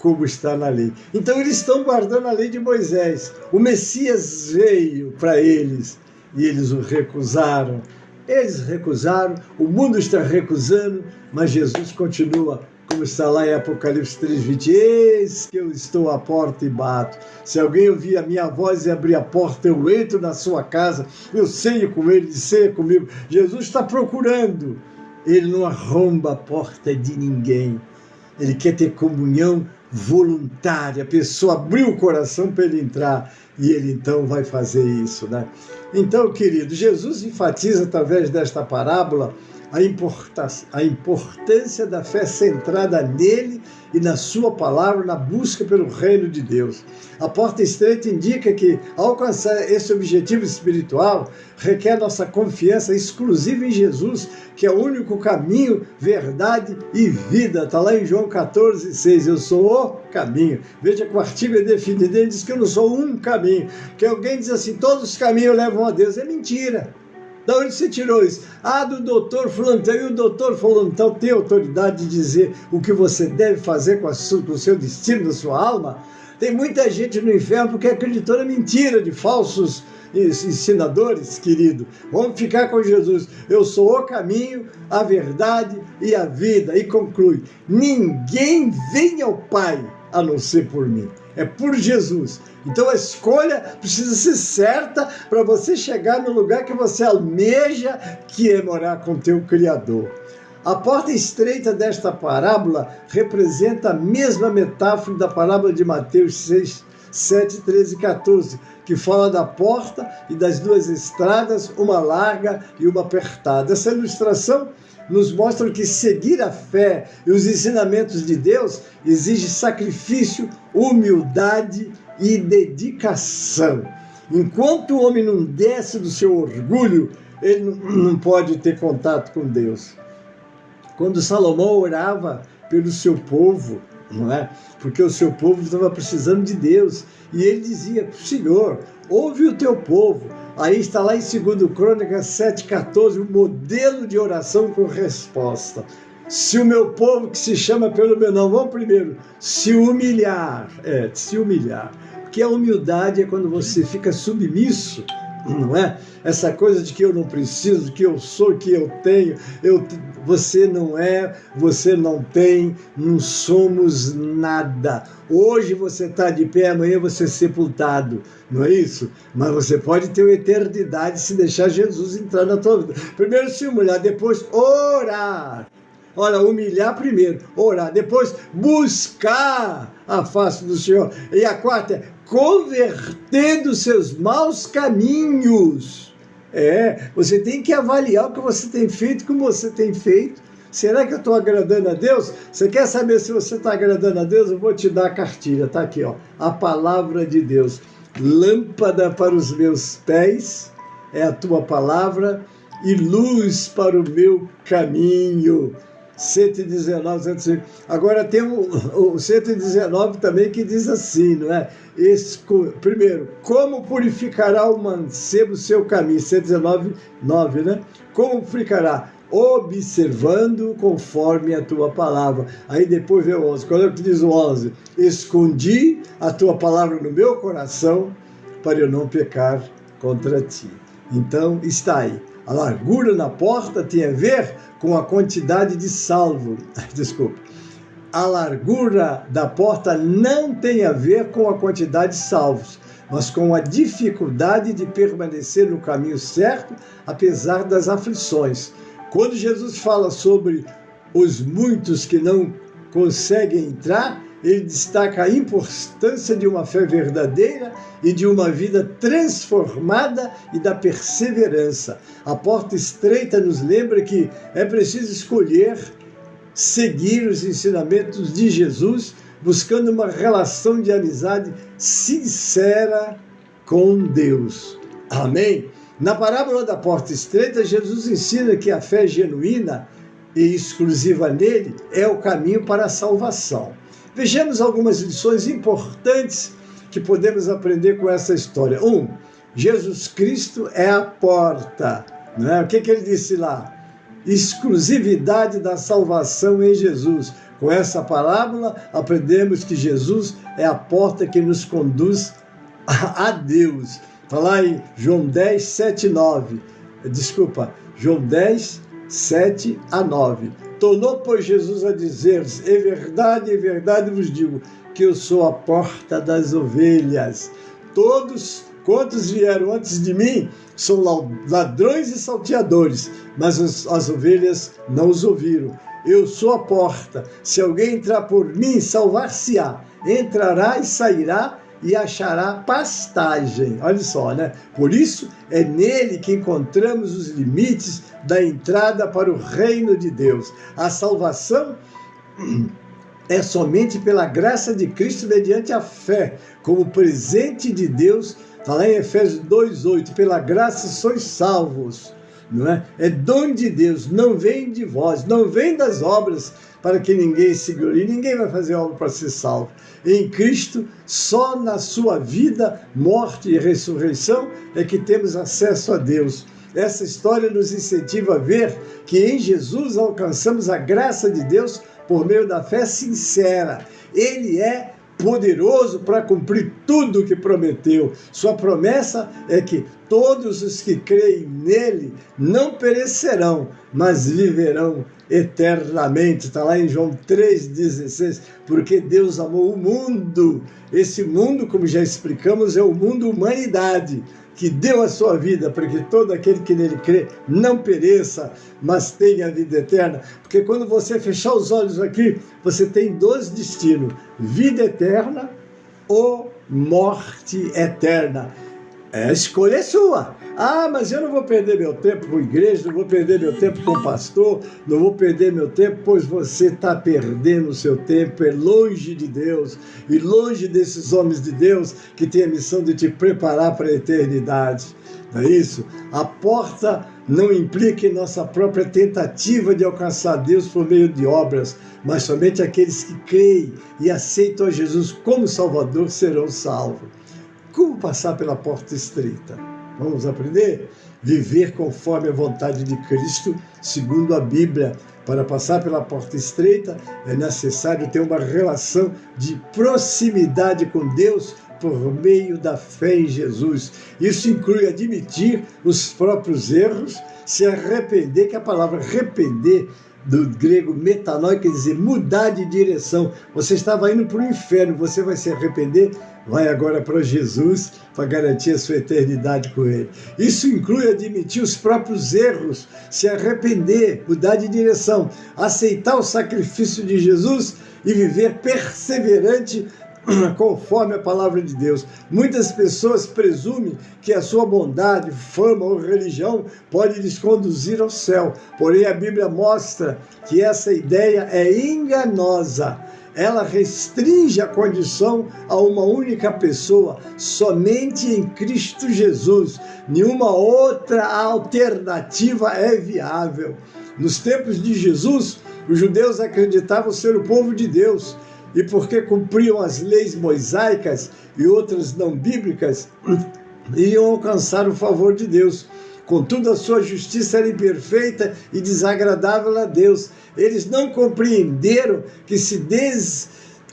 como está na lei. Então eles estão guardando a lei de Moisés. O Messias veio para eles e eles o recusaram. Eles recusaram, o mundo está recusando, mas Jesus continua, como está lá em Apocalipse 3:20, eis que eu estou à porta e bato. Se alguém ouvir a minha voz e abrir a porta, eu entro na sua casa, eu ceio com ele, ele ceia comigo. Jesus está procurando. Ele não arromba a porta de ninguém. Ele quer ter comunhão voluntária. A pessoa abriu o coração para ele entrar e ele então vai fazer isso, né? Então, querido, Jesus enfatiza através desta parábola a importância da fé centrada nele e na sua palavra, na busca pelo reino de Deus. A porta estreita indica que alcançar esse objetivo espiritual requer nossa confiança exclusiva em Jesus, que é o único caminho, verdade e vida. Está lá em João 14:6, eu sou o caminho. Veja que o artigo é definido, ele diz que eu não sou um caminho. Que alguém diz assim, todos os caminhos levam a Deus. É mentira. Da onde você tirou isso? Do doutor fulano. E o doutor fulano tem autoridade de dizer o que você deve fazer com o seu destino, da sua alma? Tem muita gente no inferno porque acreditou na mentira de falsos ensinadores, querido. Vamos ficar com Jesus. Eu sou o caminho, a verdade e a vida. E conclui, ninguém vem ao Pai a não ser por mim. É por Jesus. Então a escolha precisa ser certa para você chegar no lugar que você almeja, que é morar com teu Criador. A porta estreita desta parábola representa a mesma metáfora da parábola de Mateus 6, 7, 13 e 14, que fala da porta e das duas estradas, uma larga e uma apertada. Essa ilustração nos mostra que seguir a fé e os ensinamentos de Deus exige sacrifício, humildade e dedicação. Enquanto o homem não desce do seu orgulho, ele não pode ter contato com Deus. Quando Salomão orava pelo seu povo, não é? Porque o seu povo estava precisando de Deus, e ele dizia, Senhor, ouve o teu povo. Aí está lá em 2 Crônicas 7,14, o modelo de oração com resposta. Se o meu povo, que se chama pelo meu nome, vamos primeiro, se humilhar. Porque a humildade é quando você fica submisso, não é? Essa coisa de que eu não preciso, que eu sou, que eu tenho, você não é, você não tem, não somos nada. Hoje você está de pé, amanhã você é sepultado, não é isso? Mas você pode ter uma eternidade se deixar Jesus entrar na tua vida. Primeiro se humilhar, depois orar. Olha, humilhar primeiro, orar, depois buscar a face do Senhor. E a quarta é converter dos seus maus caminhos. Você tem que avaliar o que você tem feito, como você tem feito. Será que eu estou agradando a Deus? Você quer saber se você está agradando a Deus? Eu vou te dar a cartilha, está aqui, ó, a palavra de Deus. Lâmpada para os meus pés é a tua palavra e luz para o meu caminho. 119, 105. Agora tem o 119 também que diz assim, não é? Primeiro, como purificará o mancebo o seu caminho? 119, 9, né? Como purificará? Observando conforme a tua palavra. Aí depois vem o 11. Qual é o que diz o 11? Escondi a tua palavra no meu coração para eu não pecar contra ti. Então, está aí. A largura na porta tem a ver com a quantidade de salvo. Desculpa. A largura da porta não tem a ver com a quantidade de salvos, mas com a dificuldade de permanecer no caminho certo, apesar das aflições. Quando Jesus fala sobre os muitos que não conseguem entrar, ele destaca a importância de uma fé verdadeira e de uma vida transformada e da perseverança. A porta estreita nos lembra que é preciso escolher seguir os ensinamentos de Jesus, buscando uma relação de amizade sincera com Deus. Amém? Na parábola da porta estreita, Jesus ensina que a fé genuína e exclusiva nele é o caminho para a salvação. Vejamos algumas lições importantes que podemos aprender com essa história. 1. Jesus Cristo é a porta. Não é? O que ele disse lá? Exclusividade da salvação em Jesus. Com essa parábola, aprendemos que Jesus é a porta que nos conduz a Deus. Está lá em João 10, 7 e 9. João 10, 7 a 9. Tornou, pois, Jesus a dizer-lhes: em verdade vos digo, que eu sou a porta das ovelhas. Todos quantos vieram antes de mim são ladrões e salteadores, mas as ovelhas não os ouviram. Eu sou a porta. Se alguém entrar por mim, salvar-se-á. Entrará e sairá e achará pastagem. Olha só, né? Por isso é nele que encontramos os limites da entrada para o reino de Deus. A salvação é somente pela graça de Cristo mediante a fé, como presente de Deus. Está lá em Efésios 2,8. Pela graça sois salvos. Não é? É dom de Deus, não vem de vós, não vem das obras, para que ninguém se glorie. Ninguém vai fazer obra para ser salvo. Em Cristo, só na sua vida, morte e ressurreição é que temos acesso a Deus. Essa história nos incentiva a ver que em Jesus alcançamos a graça de Deus por meio da fé sincera. Ele é poderoso para cumprir tudo o que prometeu. Sua promessa é que todos os que creem nele não perecerão, mas viverão eternamente. Está lá em João 3,16. Porque Deus amou o mundo. Esse mundo, como já explicamos, é o mundo humanidade, que deu a sua vida para que todo aquele que nele crê não pereça, mas tenha a vida eterna. Porque quando você fechar os olhos aqui, você tem dois destinos: vida eterna ou morte eterna. A escolha é sua. Ah, mas eu não vou perder meu tempo com a igreja, não vou perder meu tempo com o pastor, não vou perder meu tempo, pois você está perdendo o seu tempo, é longe de Deus e longe desses homens de Deus que têm a missão de te preparar para a eternidade. Não é isso? A porta não implica em nossa própria tentativa de alcançar Deus por meio de obras, mas somente aqueles que creem e aceitam a Jesus como Salvador serão salvos. Como passar pela porta estreita? Vamos aprender? Viver conforme a vontade de Cristo, segundo a Bíblia. Para passar pela porta estreita, é necessário ter uma relação de proximidade com Deus por meio da fé em Jesus. Isso inclui admitir os próprios erros, se arrepender, que a palavra arrepender, do grego metanoi, quer dizer mudar de direção. Você estava indo para o inferno, você vai se arrepender, vai agora para Jesus para garantir a sua eternidade com Ele. Isso inclui admitir os próprios erros, se arrepender, mudar de direção, aceitar o sacrifício de Jesus e viver perseverante conforme a palavra de Deus. Muitas pessoas presumem que a sua bondade, fama ou religião pode lhes conduzir ao céu. Porém, a Bíblia mostra que essa ideia é enganosa. Ela restringe a condição a uma única pessoa, somente em Cristo Jesus. Nenhuma outra alternativa é viável. Nos tempos de Jesus, os judeus acreditavam ser o povo de Deus, e porque cumpriam as leis mosaicas e outras não bíblicas, iriam alcançar o favor de Deus. Contudo, a sua justiça era imperfeita e desagradável a Deus. Eles não compreenderam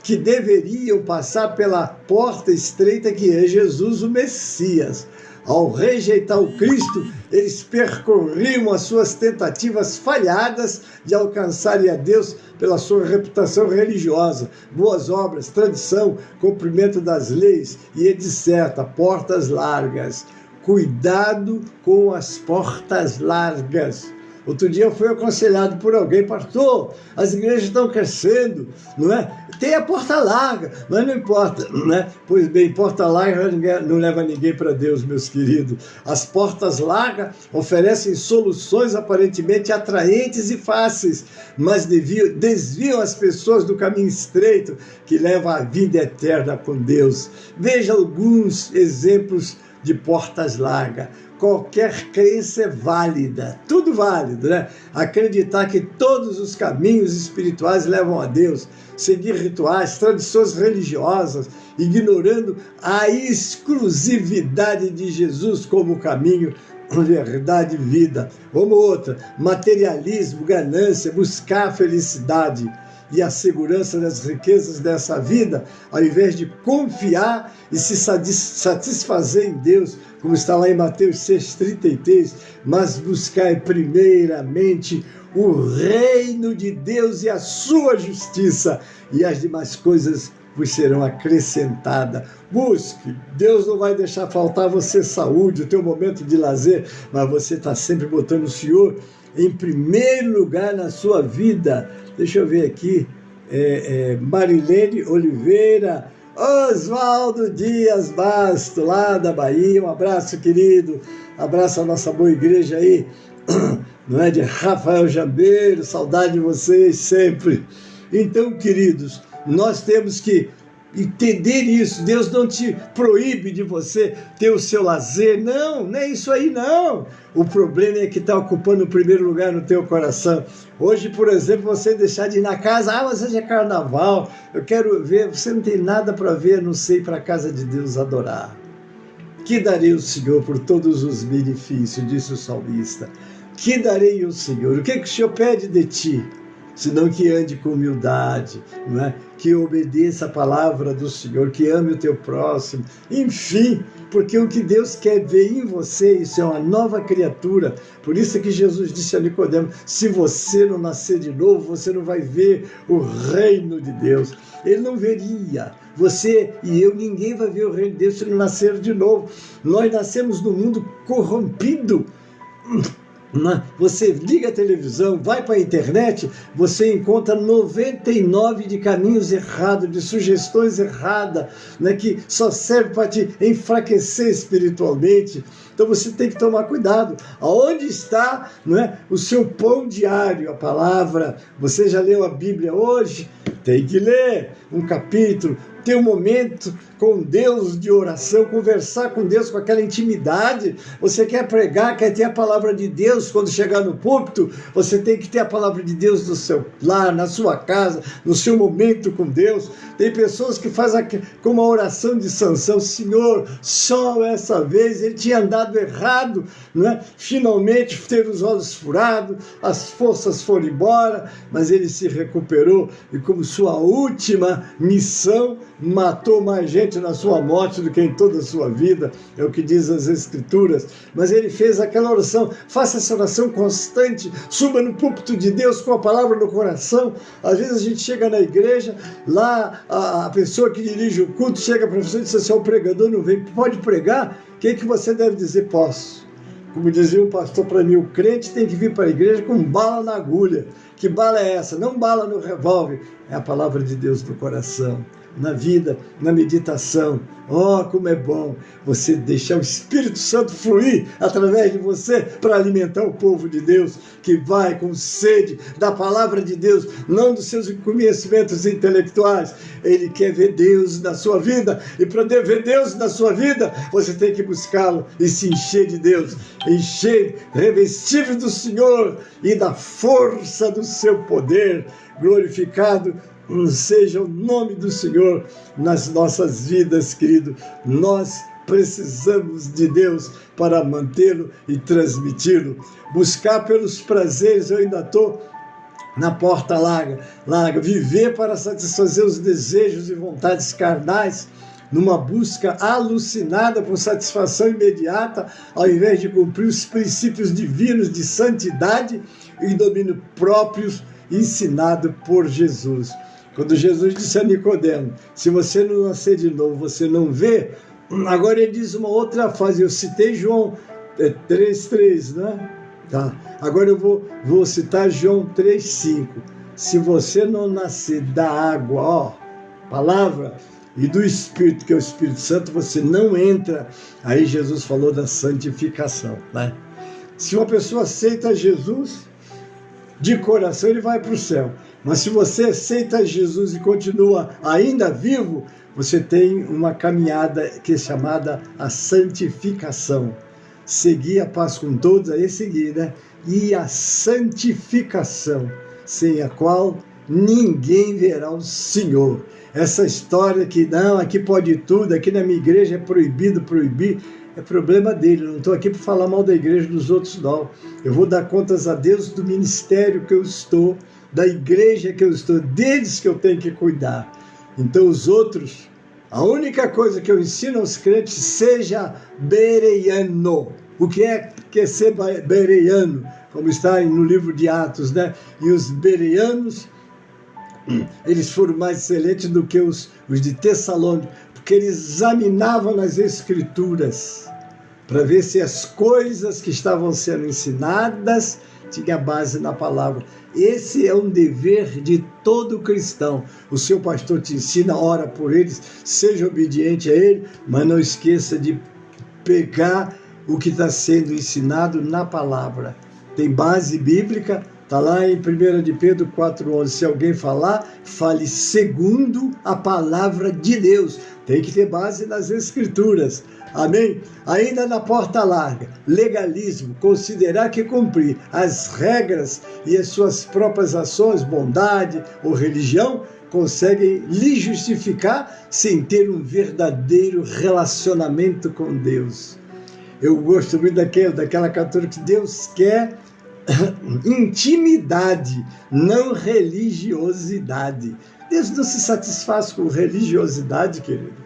que deveriam passar pela porta estreita que é Jesus, o Messias. Ao rejeitar o Cristo, eles percorriam as suas tentativas falhadas de alcançarem a Deus pela sua reputação religiosa, boas obras, tradição, cumprimento das leis e etc. Portas largas. Cuidado com as portas largas. Outro dia eu fui aconselhado por alguém: pastor, as igrejas estão crescendo, não é? Tem a porta larga, mas não importa, né? Pois bem, porta larga não leva ninguém para Deus, meus queridos. As portas largas oferecem soluções aparentemente atraentes e fáceis, mas desviam as pessoas do caminho estreito que leva à vida eterna com Deus. Veja alguns exemplos de portas largas. Qualquer crença é válida, tudo válido, né? Acreditar que todos os caminhos espirituais levam a Deus, seguir rituais, tradições religiosas, ignorando a exclusividade de Jesus como caminho, verdade e vida. Como outra, materialismo, ganância, buscar a felicidade. e a segurança das riquezas dessa vida, ao invés de confiar e se satisfazer em Deus, como está lá em Mateus 6,33, mas buscar primeiramente o reino de Deus e a sua justiça, e as demais coisas vos serão acrescentadas. Busque, Deus não vai deixar faltar você saúde, o teu momento de lazer, mas você está sempre botando o Senhor em primeiro lugar na sua vida. Deixa eu ver aqui, Marilene Oliveira, Oswaldo Dias Basto, lá da Bahia, um abraço, querido, abraço a nossa boa igreja aí, não é, de Rafael Jambeiro, saudade de vocês sempre. Então, queridos, nós temos que entender isso. Deus não te proíbe de você ter o seu lazer, não é isso aí, não. O problema é que está ocupando o primeiro lugar no teu coração. Hoje, por exemplo, você deixar de ir na casa, mas hoje é carnaval, eu quero ver, você não tem nada para ver, a não ser ir para a casa de Deus adorar. Que darei ao Senhor por todos os benefícios, disse o salmista. Que darei ao Senhor? O que o Senhor pede de ti? Senão que ande com humildade, não é? Que obedeça a palavra do Senhor, que ame o teu próximo, enfim, porque o que Deus quer ver em você, isso é uma nova criatura. Por isso que Jesus disse a Nicodemo, se você não nascer de novo, você não vai ver o reino de Deus. Ele não veria. Você e eu, ninguém vai ver o reino de Deus se não nascer de novo. Nós nascemos num mundo corrompido. Você liga a televisão, vai para a internet, você encontra 99 de caminhos errados, de sugestões erradas, né, que só serve para te enfraquecer espiritualmente. Então você tem que tomar cuidado. Aonde está, né, o seu pão diário, a palavra? Você já leu a Bíblia hoje? Tem que ler um capítulo, ter um momento com Deus de oração, conversar com Deus com aquela intimidade. Você quer pregar, quer ter a palavra de Deus quando chegar no púlpito, você tem que ter a palavra de Deus no seu lar, na sua casa, no seu momento com Deus. Tem pessoas que fazem como a oração de Sansão, Senhor, só essa vez ele tinha andado errado, né? Finalmente teve os olhos furados, as forças foram embora, mas ele se recuperou e como sua última missão, matou mais gente na sua morte do que em toda a sua vida, é o que diz as Escrituras. Mas ele fez aquela oração. Faça essa oração constante, suba no púlpito de Deus com a palavra no coração. Às vezes a gente chega na igreja, lá a pessoa que dirige o culto chega para você e diz assim, o pregador não vem, pode pregar? O que você deve dizer? Posso. Como dizia um pastor para mim, o crente tem que vir para a igreja com bala na agulha. Que bala é essa? Não bala no revólver, é a palavra de Deus no coração, na vida, na meditação. Oh, como é bom você deixar o Espírito Santo fluir através de você para alimentar o povo de Deus, que vai com sede da palavra de Deus, não dos seus conhecimentos intelectuais. Ele quer ver Deus na sua vida, e para ver Deus na sua vida, você tem que buscá-lo e se encher de Deus, encher, revestível do Senhor e da força do seu poder. Glorificado seja o nome do Senhor nas nossas vidas, querido. Nós precisamos de Deus para mantê-lo e transmiti-lo. Buscar pelos prazeres, eu ainda estou na porta larga. Viver para satisfazer os desejos e vontades carnais, numa busca alucinada por satisfação imediata, ao invés de cumprir os princípios divinos de santidade e domínio próprios ensinado por Jesus. Quando Jesus disse a Nicodemo, se você não nascer de novo, você não vê. Agora ele diz uma outra frase, eu citei João 3,3, né? Tá. Agora eu vou citar João 3,5. Se você não nascer da água, palavra, e do Espírito, que é o Espírito Santo, você não entra. Aí Jesus falou da santificação, né? Se uma pessoa aceita Jesus de coração, ele vai para o céu. Mas se você aceita Jesus e continua ainda vivo, você tem uma caminhada que é chamada a santificação. Seguir a paz com todos, aí seguir, né? E a santificação, sem a qual ninguém verá o Senhor. Essa história que não, aqui pode tudo, aqui na minha igreja é proibido proibir, é problema dele. Eu não estou aqui para falar mal da igreja dos outros, não. Eu vou dar contas a Deus do ministério que eu estou, da igreja que eu estou, deles que eu tenho que cuidar. Então os outros, a única coisa que eu ensino aos crentes, seja bereano. O que é ser bereano? Como está no livro de Atos, né? E os bereanos, eles foram mais excelentes do que os de Tessalônica, porque eles examinavam nas Escrituras para ver se as coisas que estavam sendo ensinadas tinham base na palavra. Esse é um dever de todo cristão. O seu pastor te ensina, ora por eles, seja obediente a ele, mas não esqueça de pegar o que está sendo ensinado na palavra. Tem base bíblica, está lá em 1 de Pedro 4,11. Se alguém falar, fale segundo a palavra de Deus. Tem que ter base nas Escrituras. Amém? Ainda na porta larga, legalismo, considerar que cumprir as regras e as suas próprias ações, bondade ou religião, conseguem lhe justificar sem ter um verdadeiro relacionamento com Deus. Eu gosto muito daquela cantora que Deus quer intimidade, não religiosidade. Deus não se satisfaz com religiosidade, querido.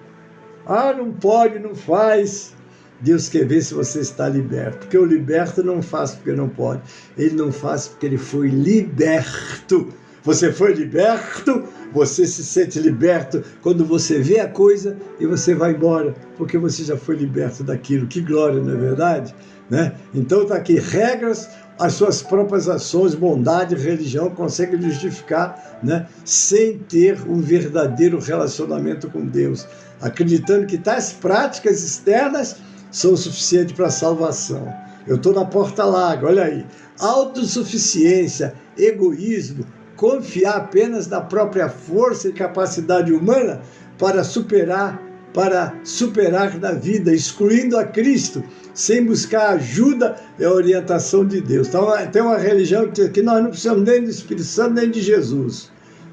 Não pode, não faz. Deus quer ver se você está liberto. Porque o liberto não faz porque não pode. Ele não faz porque ele foi liberto. Você foi liberto, você se sente liberto quando você vê a coisa e você vai embora, porque você já foi liberto daquilo. Que glória, não é verdade? Né? Então está aqui, regras, as suas próprias ações, bondade, religião, conseguem justificar, né? Sem ter um verdadeiro relacionamento com Deus, acreditando que tais práticas externas são suficientes para a salvação. Eu estou na porta larga, olha aí. Autossuficiência, egoísmo, confiar apenas na própria força e capacidade humana para superar na vida, excluindo a Cristo, sem buscar ajuda e a orientação de Deus. Então, tem uma religião que nós não precisamos nem do Espírito Santo, nem de Jesus.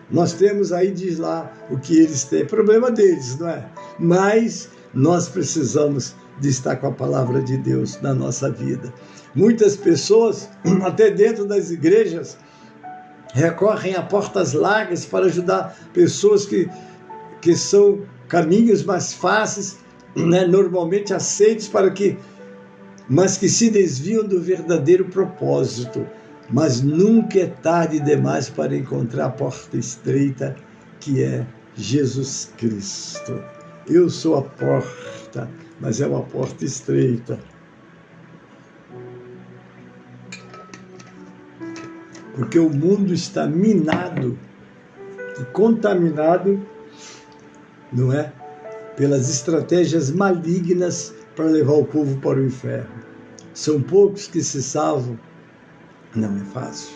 Nós temos aí, diz lá, o que eles têm. Problema deles, não é? Mas nós precisamos de estar com a palavra de Deus na nossa vida. Muitas pessoas, até dentro das igrejas, recorrem a portas largas para ajudar pessoas que são caminhos mais fáceis, né, normalmente aceitos, mas que se desviam do verdadeiro propósito. Mas nunca é tarde demais para encontrar a porta estreita, que é Jesus Cristo. Eu sou a porta, mas é uma porta estreita. Porque o mundo está minado e contaminado, não é? Pelas estratégias malignas para levar o povo para o inferno. São poucos que se salvam. Não é fácil.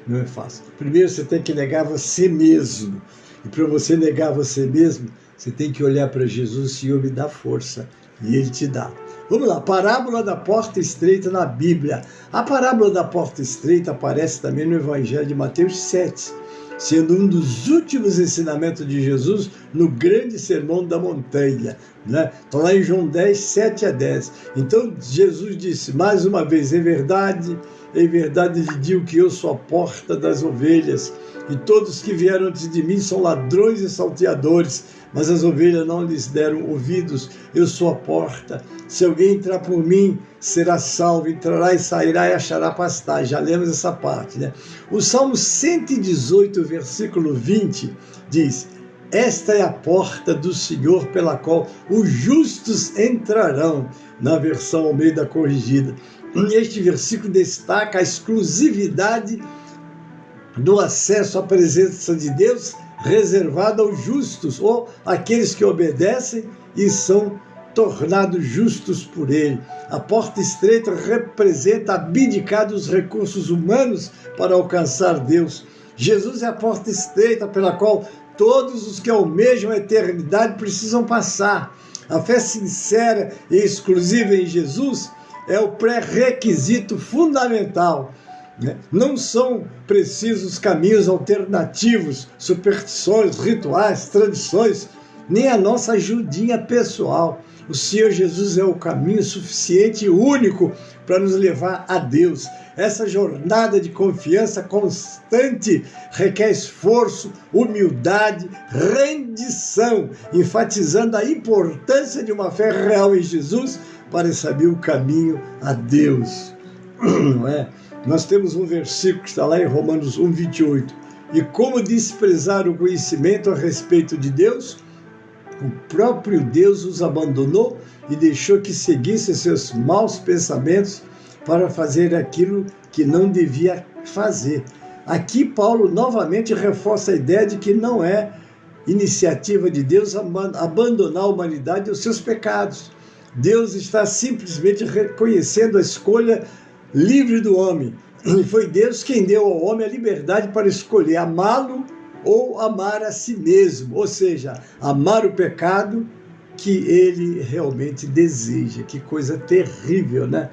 Não é fácil. Primeiro você tem que negar você mesmo. E para você negar você mesmo, você tem que olhar para Jesus, Senhor, me dá força. E Ele te dá. Vamos lá, parábola da porta estreita na Bíblia. A parábola da porta estreita aparece também no Evangelho de Mateus 7, sendo um dos últimos ensinamentos de Jesus no grande sermão da montanha, né? Está lá em João 10, 7 a 10. Então Jesus disse, mais uma vez, em verdade lhe digo que eu sou a porta das ovelhas, e todos que vieram antes de mim são ladrões e salteadores, mas as ovelhas não lhes deram ouvidos. Eu sou a porta. Se alguém entrar por mim, será salvo, entrará e sairá e achará pastagem. Já lemos essa parte, né? O Salmo 118, versículo 20, diz, esta é a porta do Senhor pela qual os justos entrarão, na versão Almeida corrigida. Este versículo destaca a exclusividade do acesso à presença de Deus reservado aos justos, ou aqueles que obedecem e são tornados justos por Ele. A porta estreita representa abdicar dos recursos humanos para alcançar Deus. Jesus é a porta estreita pela qual todos os que almejam a eternidade precisam passar. A fé sincera e exclusiva em Jesus é o pré-requisito fundamental. Não são precisos caminhos alternativos, superstições, rituais, tradições nem a nossa ajudinha pessoal. O Senhor Jesus é o caminho suficiente e único para nos levar a Deus. Essa jornada de confiança constante requer esforço, humildade, rendição, enfatizando a importância de uma fé real em Jesus para saber o caminho a Deus. Não é? Nós temos um versículo que está lá em Romanos 1:28. E como desprezar o conhecimento a respeito de Deus? O próprio Deus os abandonou e deixou que seguissem seus maus pensamentos para fazer aquilo que não devia fazer. Aqui Paulo novamente reforça a ideia de que não é iniciativa de Deus abandonar a humanidade e os seus pecados. Deus está simplesmente reconhecendo a escolha livre do homem. E foi Deus quem deu ao homem a liberdade para escolher amá-lo ou amar a si mesmo, ou seja, amar o pecado que ele realmente deseja. Que coisa terrível, né?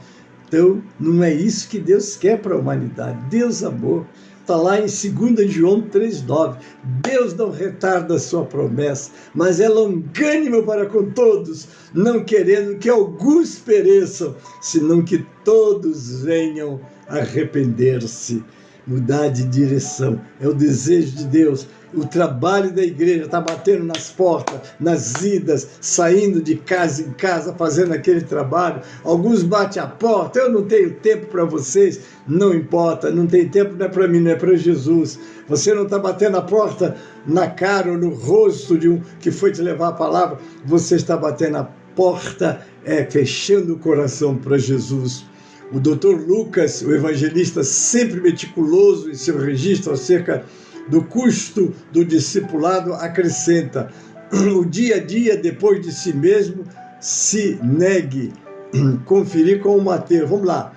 Então, não é isso que Deus quer para a humanidade. Deus amou. Está lá em 2 João 3,9. Deus não retarda a sua promessa, mas é longânimo para com todos, não querendo que alguns pereçam, senão que todos venham arrepender-se. Mudar de direção é o desejo de Deus. O trabalho da igreja está batendo nas portas, nas idas, saindo de casa em casa, fazendo aquele trabalho. Alguns batem a porta, eu não tenho tempo para vocês. Não importa, não tem tempo, não é para mim, não é para Jesus. Você não está batendo a porta na cara ou no rosto de um que foi te levar a palavra. Você está batendo a porta, fechando o coração para Jesus. O Dr. Lucas, o evangelista, sempre meticuloso em seu registro acerca do custo do discipulado, acrescenta: o dia a dia, depois de si mesmo, se negue. Conferir com o Mateus. Vamos lá.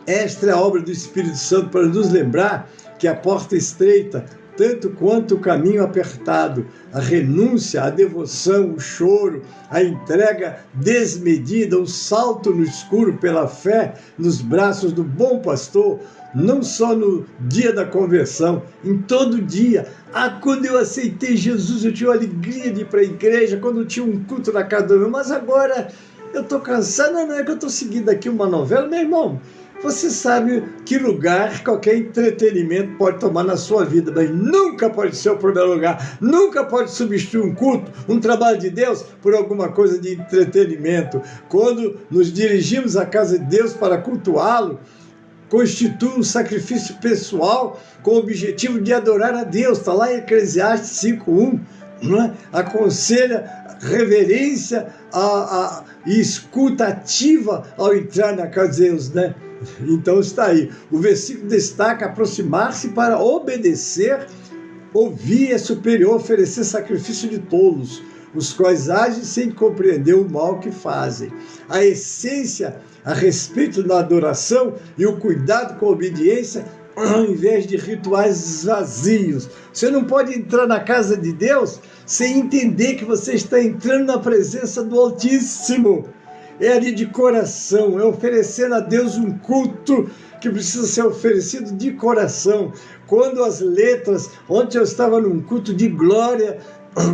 Esta é a obra do Espírito Santo para nos lembrar que a porta estreita, tanto quanto o caminho apertado, a renúncia, a devoção, o choro, a entrega desmedida, o salto no escuro pela fé nos braços do bom pastor, não só no dia da conversão, em todo dia. Quando eu aceitei Jesus, eu tinha a alegria de ir para a igreja, quando eu tinha um culto na casa do meu, mas agora eu estou cansado. Não é que eu estou seguindo aqui uma novela, meu irmão. Você sabe que lugar qualquer entretenimento pode tomar na sua vida, mas nunca pode ser o primeiro lugar, nunca pode substituir um culto, um trabalho de Deus por alguma coisa de entretenimento. Quando nos dirigimos à casa de Deus para cultuá-lo, constitui um sacrifício pessoal com o objetivo de adorar a Deus. Está lá em Eclesiastes 5:1, não é? Aconselha reverência e escuta ativa ao entrar na casa de Deus, né? Então está aí. O versículo destaca aproximar-se para obedecer, ouvir é superior a oferecer sacrifício de tolos, os quais agem sem compreender o mal que fazem. A essência a respeito da adoração e o cuidado com a obediência, ao invés de rituais vazios. Você não pode entrar na casa de Deus sem entender que você está entrando na presença do Altíssimo. É ali de coração, é oferecendo a Deus um culto que precisa ser oferecido de coração. Quando as letras, ontem eu estava num culto de glória,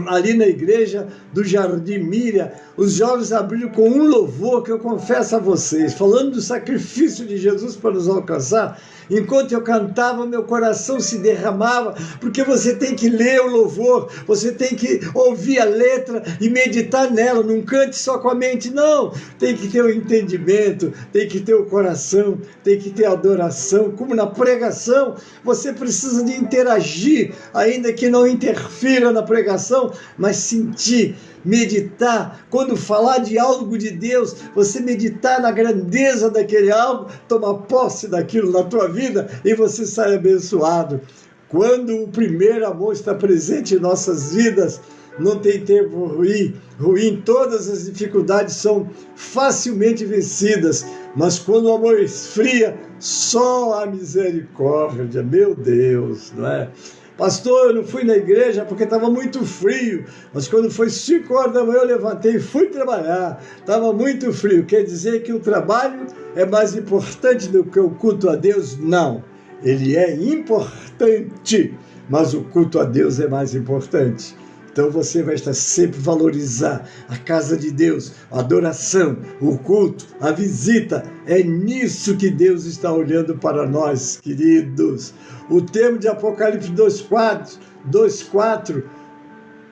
ali na igreja do Jardim Miriam, os jovens abriram com um louvor que eu confesso a vocês, falando do sacrifício de Jesus para nos alcançar. Enquanto eu cantava, meu coração se derramava, porque você tem que ler o louvor, você tem que ouvir a letra e meditar nela, não cante só com a mente, não, tem que ter o entendimento, tem que ter o coração, tem que ter a adoração. Como na pregação, você precisa de interagir, ainda que não interfira na pregação, mas sentir, meditar. Quando falar de algo de Deus, você meditar na grandeza daquele algo, tomar posse daquilo na tua vida e você sai abençoado. Quando o primeiro amor está presente em nossas vidas, não tem tempo ruim, todas as dificuldades são facilmente vencidas, mas quando o amor esfria, só a misericórdia, meu Deus, não é? Pastor, eu não fui na igreja porque estava muito frio, mas quando foi 5 horas da manhã eu levantei e fui trabalhar, estava muito frio. Quer dizer que o trabalho é mais importante do que o culto a Deus? Não, ele é importante, mas o culto a Deus é mais importante. Então você vai estar sempre valorizar a casa de Deus, a adoração, o culto, a visita. É nisso que Deus está olhando para nós, queridos. O termo de Apocalipse 2:4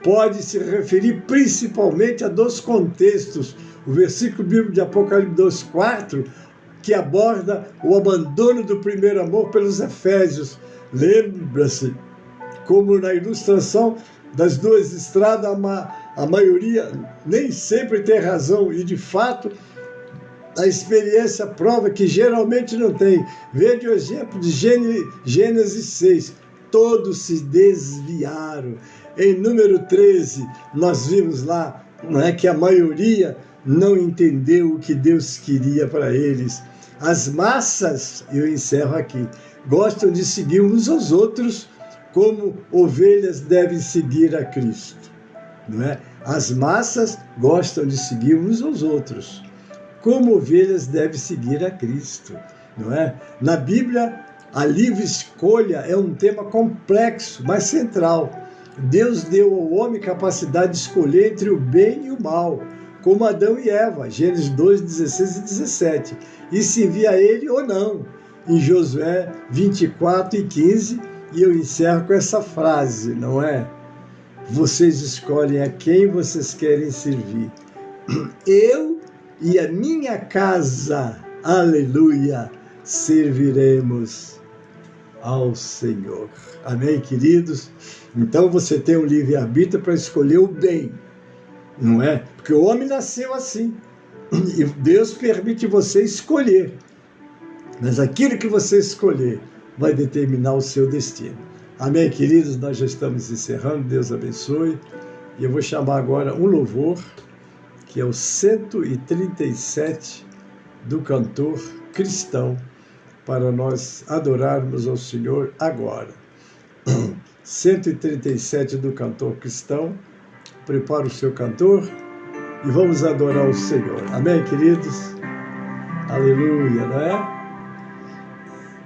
pode se referir principalmente a dois contextos. O versículo bíblico de Apocalipse 2:4, que aborda o abandono do primeiro amor pelos efésios. Lembra-se, como na ilustração das duas estradas, a maioria nem sempre tem razão, e de fato a experiência prova que geralmente não tem. Veja o exemplo de Gênesis 6, todos se desviaram. Em número 13, nós vimos lá, não é, que a maioria não entendeu o que Deus queria para eles. As massas, eu encerro aqui, gostam de seguir uns aos outros como ovelhas devem seguir a Cristo, não é? As massas gostam de seguir uns aos outros como ovelhas devem seguir a Cristo, não é? Na Bíblia, a livre escolha é um tema complexo, mas central. Deus deu ao homem capacidade de escolher entre o bem e o mal, como Adão e Eva, Gênesis 2:16 e 17, e se via ele ou não, em Josué 24:15, e eu encerro com essa frase, não é? Vocês escolhem a quem vocês querem servir. Eu e a minha casa, aleluia, serviremos ao Senhor. Amém, queridos? Então você tem um livre-arbítrio para escolher o bem, não é? Porque o homem nasceu assim. E Deus permite você escolher. Mas aquilo que você escolher vai determinar o seu destino. Amém, queridos? Nós já estamos encerrando. Deus abençoe. E eu vou chamar agora um louvor, que é o 137 do cantor cristão, para nós adorarmos ao Senhor agora. 137 do cantor cristão. Prepara o seu cantor e vamos adorar o Senhor. Amém, queridos? Aleluia, não é?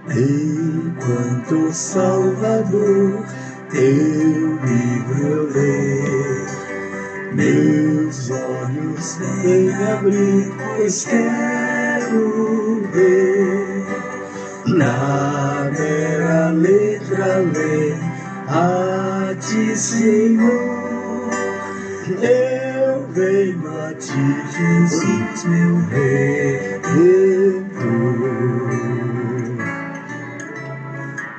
Enquanto Salvador teu livro eu ler, meus olhos vem abrir, pois quero ver na mera letra ler a ti, Senhor. Eu venho a ti, Jesus, meu Redentor.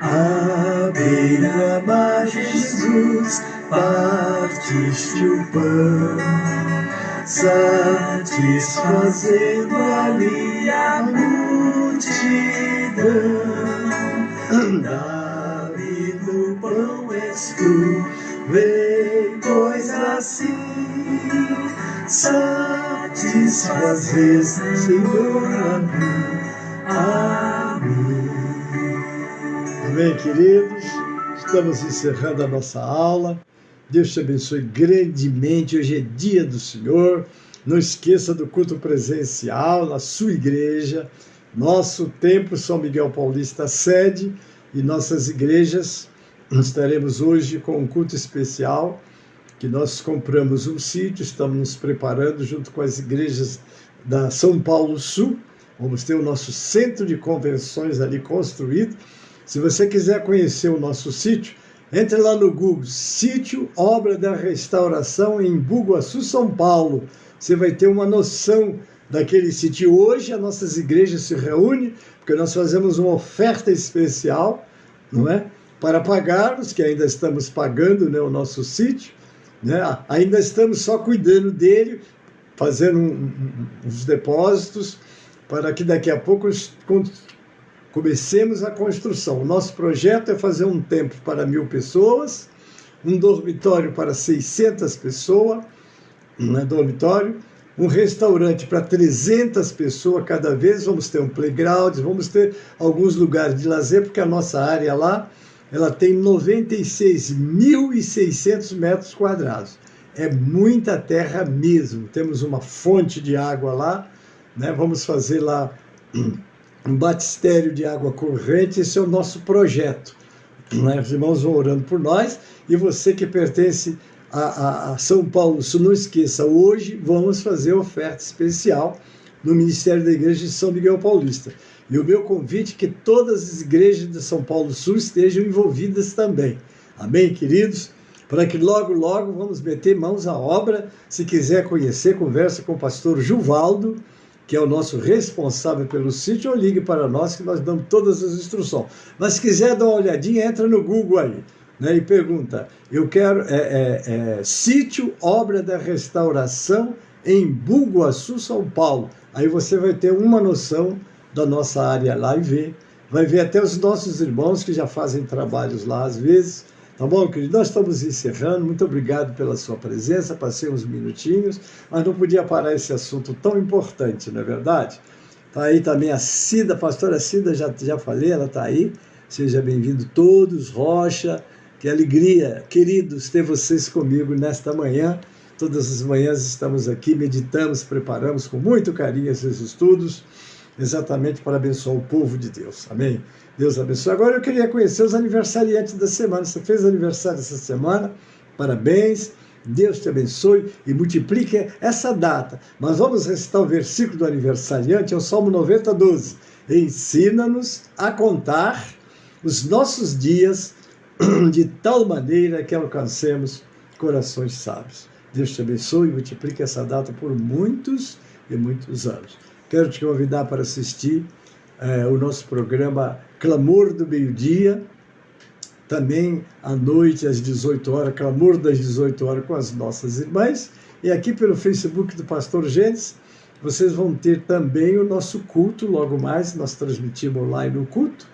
À beira-mar, Jesus, partiste o pão, satisfazendo ali a multidão. Davi do pão és tu, vem, pois assim satisfazer, Senhor, a mim. Amém, queridos? Estamos encerrando a nossa aula. Deus te abençoe grandemente. Hoje é dia do Senhor. Não esqueça do culto presencial na sua igreja. Nosso templo São Miguel Paulista sede e nossas igrejas. Estaremos hoje com um culto especial, que nós compramos um sítio, estamos nos preparando junto com as igrejas da São Paulo Sul. Vamos ter o nosso centro de convenções ali construído. Se você quiser conhecer o nosso sítio, entre lá no Google, Sítio Obra da Restauração em Bugaçu, São Paulo. Você vai ter uma noção daquele sítio. Hoje as nossas igrejas se reúnem, porque nós fazemos uma oferta especial, não é? Para pagarmos, que ainda estamos pagando, né, o nosso sítio, né? Ainda estamos só cuidando dele, fazendo uns depósitos, para que daqui a pouco comecemos a construção. O nosso projeto é fazer um templo para 1.000 pessoas, um dormitório para 600 pessoas, um restaurante para 300 pessoas cada vez, vamos ter um playground, vamos ter alguns lugares de lazer, porque a nossa área lá, ela tem 96.600 metros quadrados. É muita terra mesmo. Temos uma fonte de água lá, né? Vamos fazer lá um batistério de água corrente. Esse é o nosso projeto, né? Os irmãos vão orando por nós, e você que pertence a São Paulo Sul, não esqueça, hoje vamos fazer oferta especial no Ministério da Igreja de São Miguel Paulista. E o meu convite é que todas as igrejas de São Paulo Sul estejam envolvidas também. Amém, queridos? Para que logo, logo vamos meter mãos à obra. Se quiser conhecer, conversa com o pastor Juvaldo, que é o nosso responsável pelo sítio, ou ligue para nós que nós damos todas as instruções. Mas se quiser dar uma olhadinha, entra no Google aí, né, e pergunta, eu quero sítio Obra da Restauração em Bugaçu, São Paulo. Aí você vai ter uma noção da nossa área lá e vai ver até os nossos irmãos que já fazem trabalhos lá às vezes. Tá bom, querido? Nós estamos encerrando. Muito obrigado pela sua presença. Passei uns minutinhos, mas não podia parar esse assunto tão importante, não é verdade? Está aí também a Cida, a pastora Cida, já falei, ela está aí. Seja bem-vindo todos, Rocha. Que alegria, queridos, ter vocês comigo nesta manhã. Todas as manhãs estamos aqui, meditamos, preparamos com muito carinho esses estudos, exatamente para abençoar o povo de Deus. Amém? Deus abençoe. Agora eu queria conhecer os aniversariantes da semana. Você fez aniversário essa semana? Parabéns. Deus te abençoe e multiplique essa data. Mas vamos recitar o versículo do aniversariante, é o Salmo 90, 12. Ensina-nos a contar os nossos dias de tal maneira que alcancemos corações sábios. Deus te abençoe e multiplique essa data por muitos e muitos anos. Quero te convidar para assistir o nosso programa Clamor do Meio-Dia, também à noite, às 18 horas, Clamor das 18 horas com as nossas irmãs. E aqui pelo Facebook do Pastor Gênesis, vocês vão ter também o nosso culto, logo mais, nós transmitimos online o culto,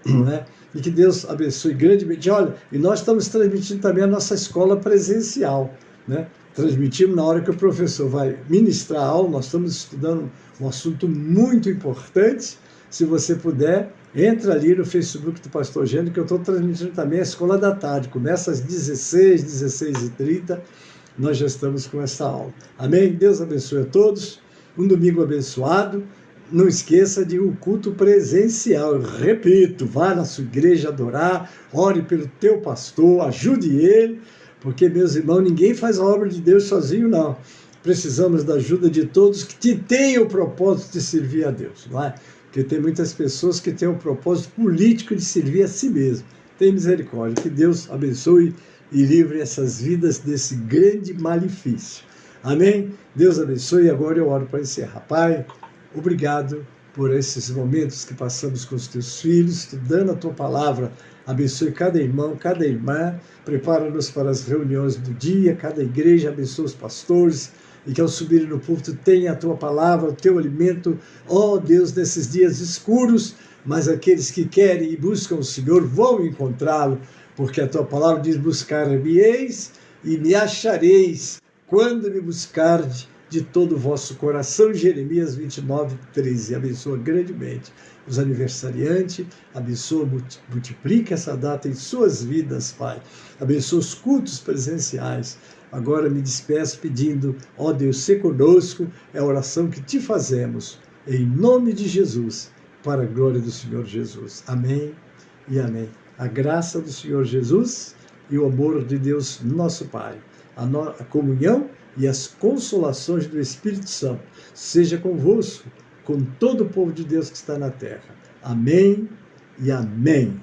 né? E que Deus abençoe grandemente. Olha, e nós estamos transmitindo também a nossa escola presencial, né? Transmitimos na hora que o professor vai ministrar a aula. Nós estamos estudando um assunto muito importante. Se você puder, entra ali no Facebook do Pastor Gênio, que eu estou transmitindo também a escola da tarde. Começa às 16h30, nós já estamos com essa aula. Amém? Deus abençoe a todos. Um domingo abençoado. Não esqueça de um culto presencial. Eu repito, vá na sua igreja adorar, ore pelo teu pastor, ajude ele, porque, meus irmãos, ninguém faz a obra de Deus sozinho, não. Precisamos da ajuda de todos que têm o propósito de servir a Deus, não é? Porque tem muitas pessoas que têm o propósito político de servir a si mesmo. Tem misericórdia. Que Deus abençoe e livre essas vidas desse grande malefício. Amém? Deus abençoe. E agora eu oro para encerrar. Pai, obrigado por esses momentos que passamos com os teus filhos, estudando a tua palavra. Abençoe cada irmão, cada irmã. Prepara-nos para as reuniões do dia, cada igreja. Abençoe os pastores. E que ao subir no púlpito tenha a tua palavra, o teu alimento, ó Deus, nesses dias escuros, mas aqueles que querem e buscam o Senhor vão encontrá-lo, porque a tua palavra diz, buscar-me-eis e me achareis, quando me buscardes de todo o vosso coração. Jeremias 29, 13. Abençoa grandemente os aniversariantes, abençoa, multiplica essa data em suas vidas, Pai. Abençoa os cultos presenciais. Agora me despeço pedindo, ó Deus, se conosco, é a oração que te fazemos, em nome de Jesus, para a glória do Senhor Jesus. Amém e amém. A graça do Senhor Jesus e o amor de Deus, nosso Pai, a comunhão e as consolações do Espírito Santo, seja convosco, com todo o povo de Deus que está na terra. Amém e amém.